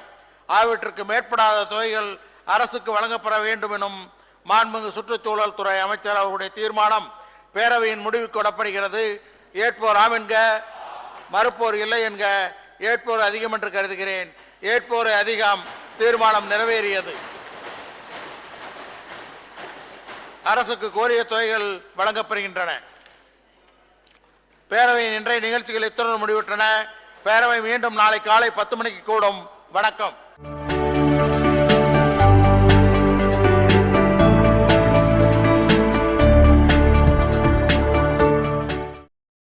ஆகியவற்றுக்கு மேற்படாத தொகைகள் அரசுக்கு வழங்கப்பெற வேண்டும் எனும் மாண்புமிகு சுற்றுச்சூழல் துறை அமைச்சர் அவருடைய தீர்மானம் பேரவையின் முடிவுக்கு விடப்படுகிறது. ஏற்போர் ஆம் என்க, மறுப்போர் இல்லை என்க. ஏற்போர் அதிகம் என்று கருதுகிறேன். ஏற்போர் அதிகம். தீர்மானம் நிறைவேறியது. அரசுக்கு கோரிய தொகைகள் வழங்கப்பெறுகின்றன. பேரவையின் இன்றைய நிகழ்ச்சிகள் இத்துடன் முடிவுற்றன. பேரவை மீண்டும் நாளை காலை 10 மணிக்கு கூடும். வணக்கம்.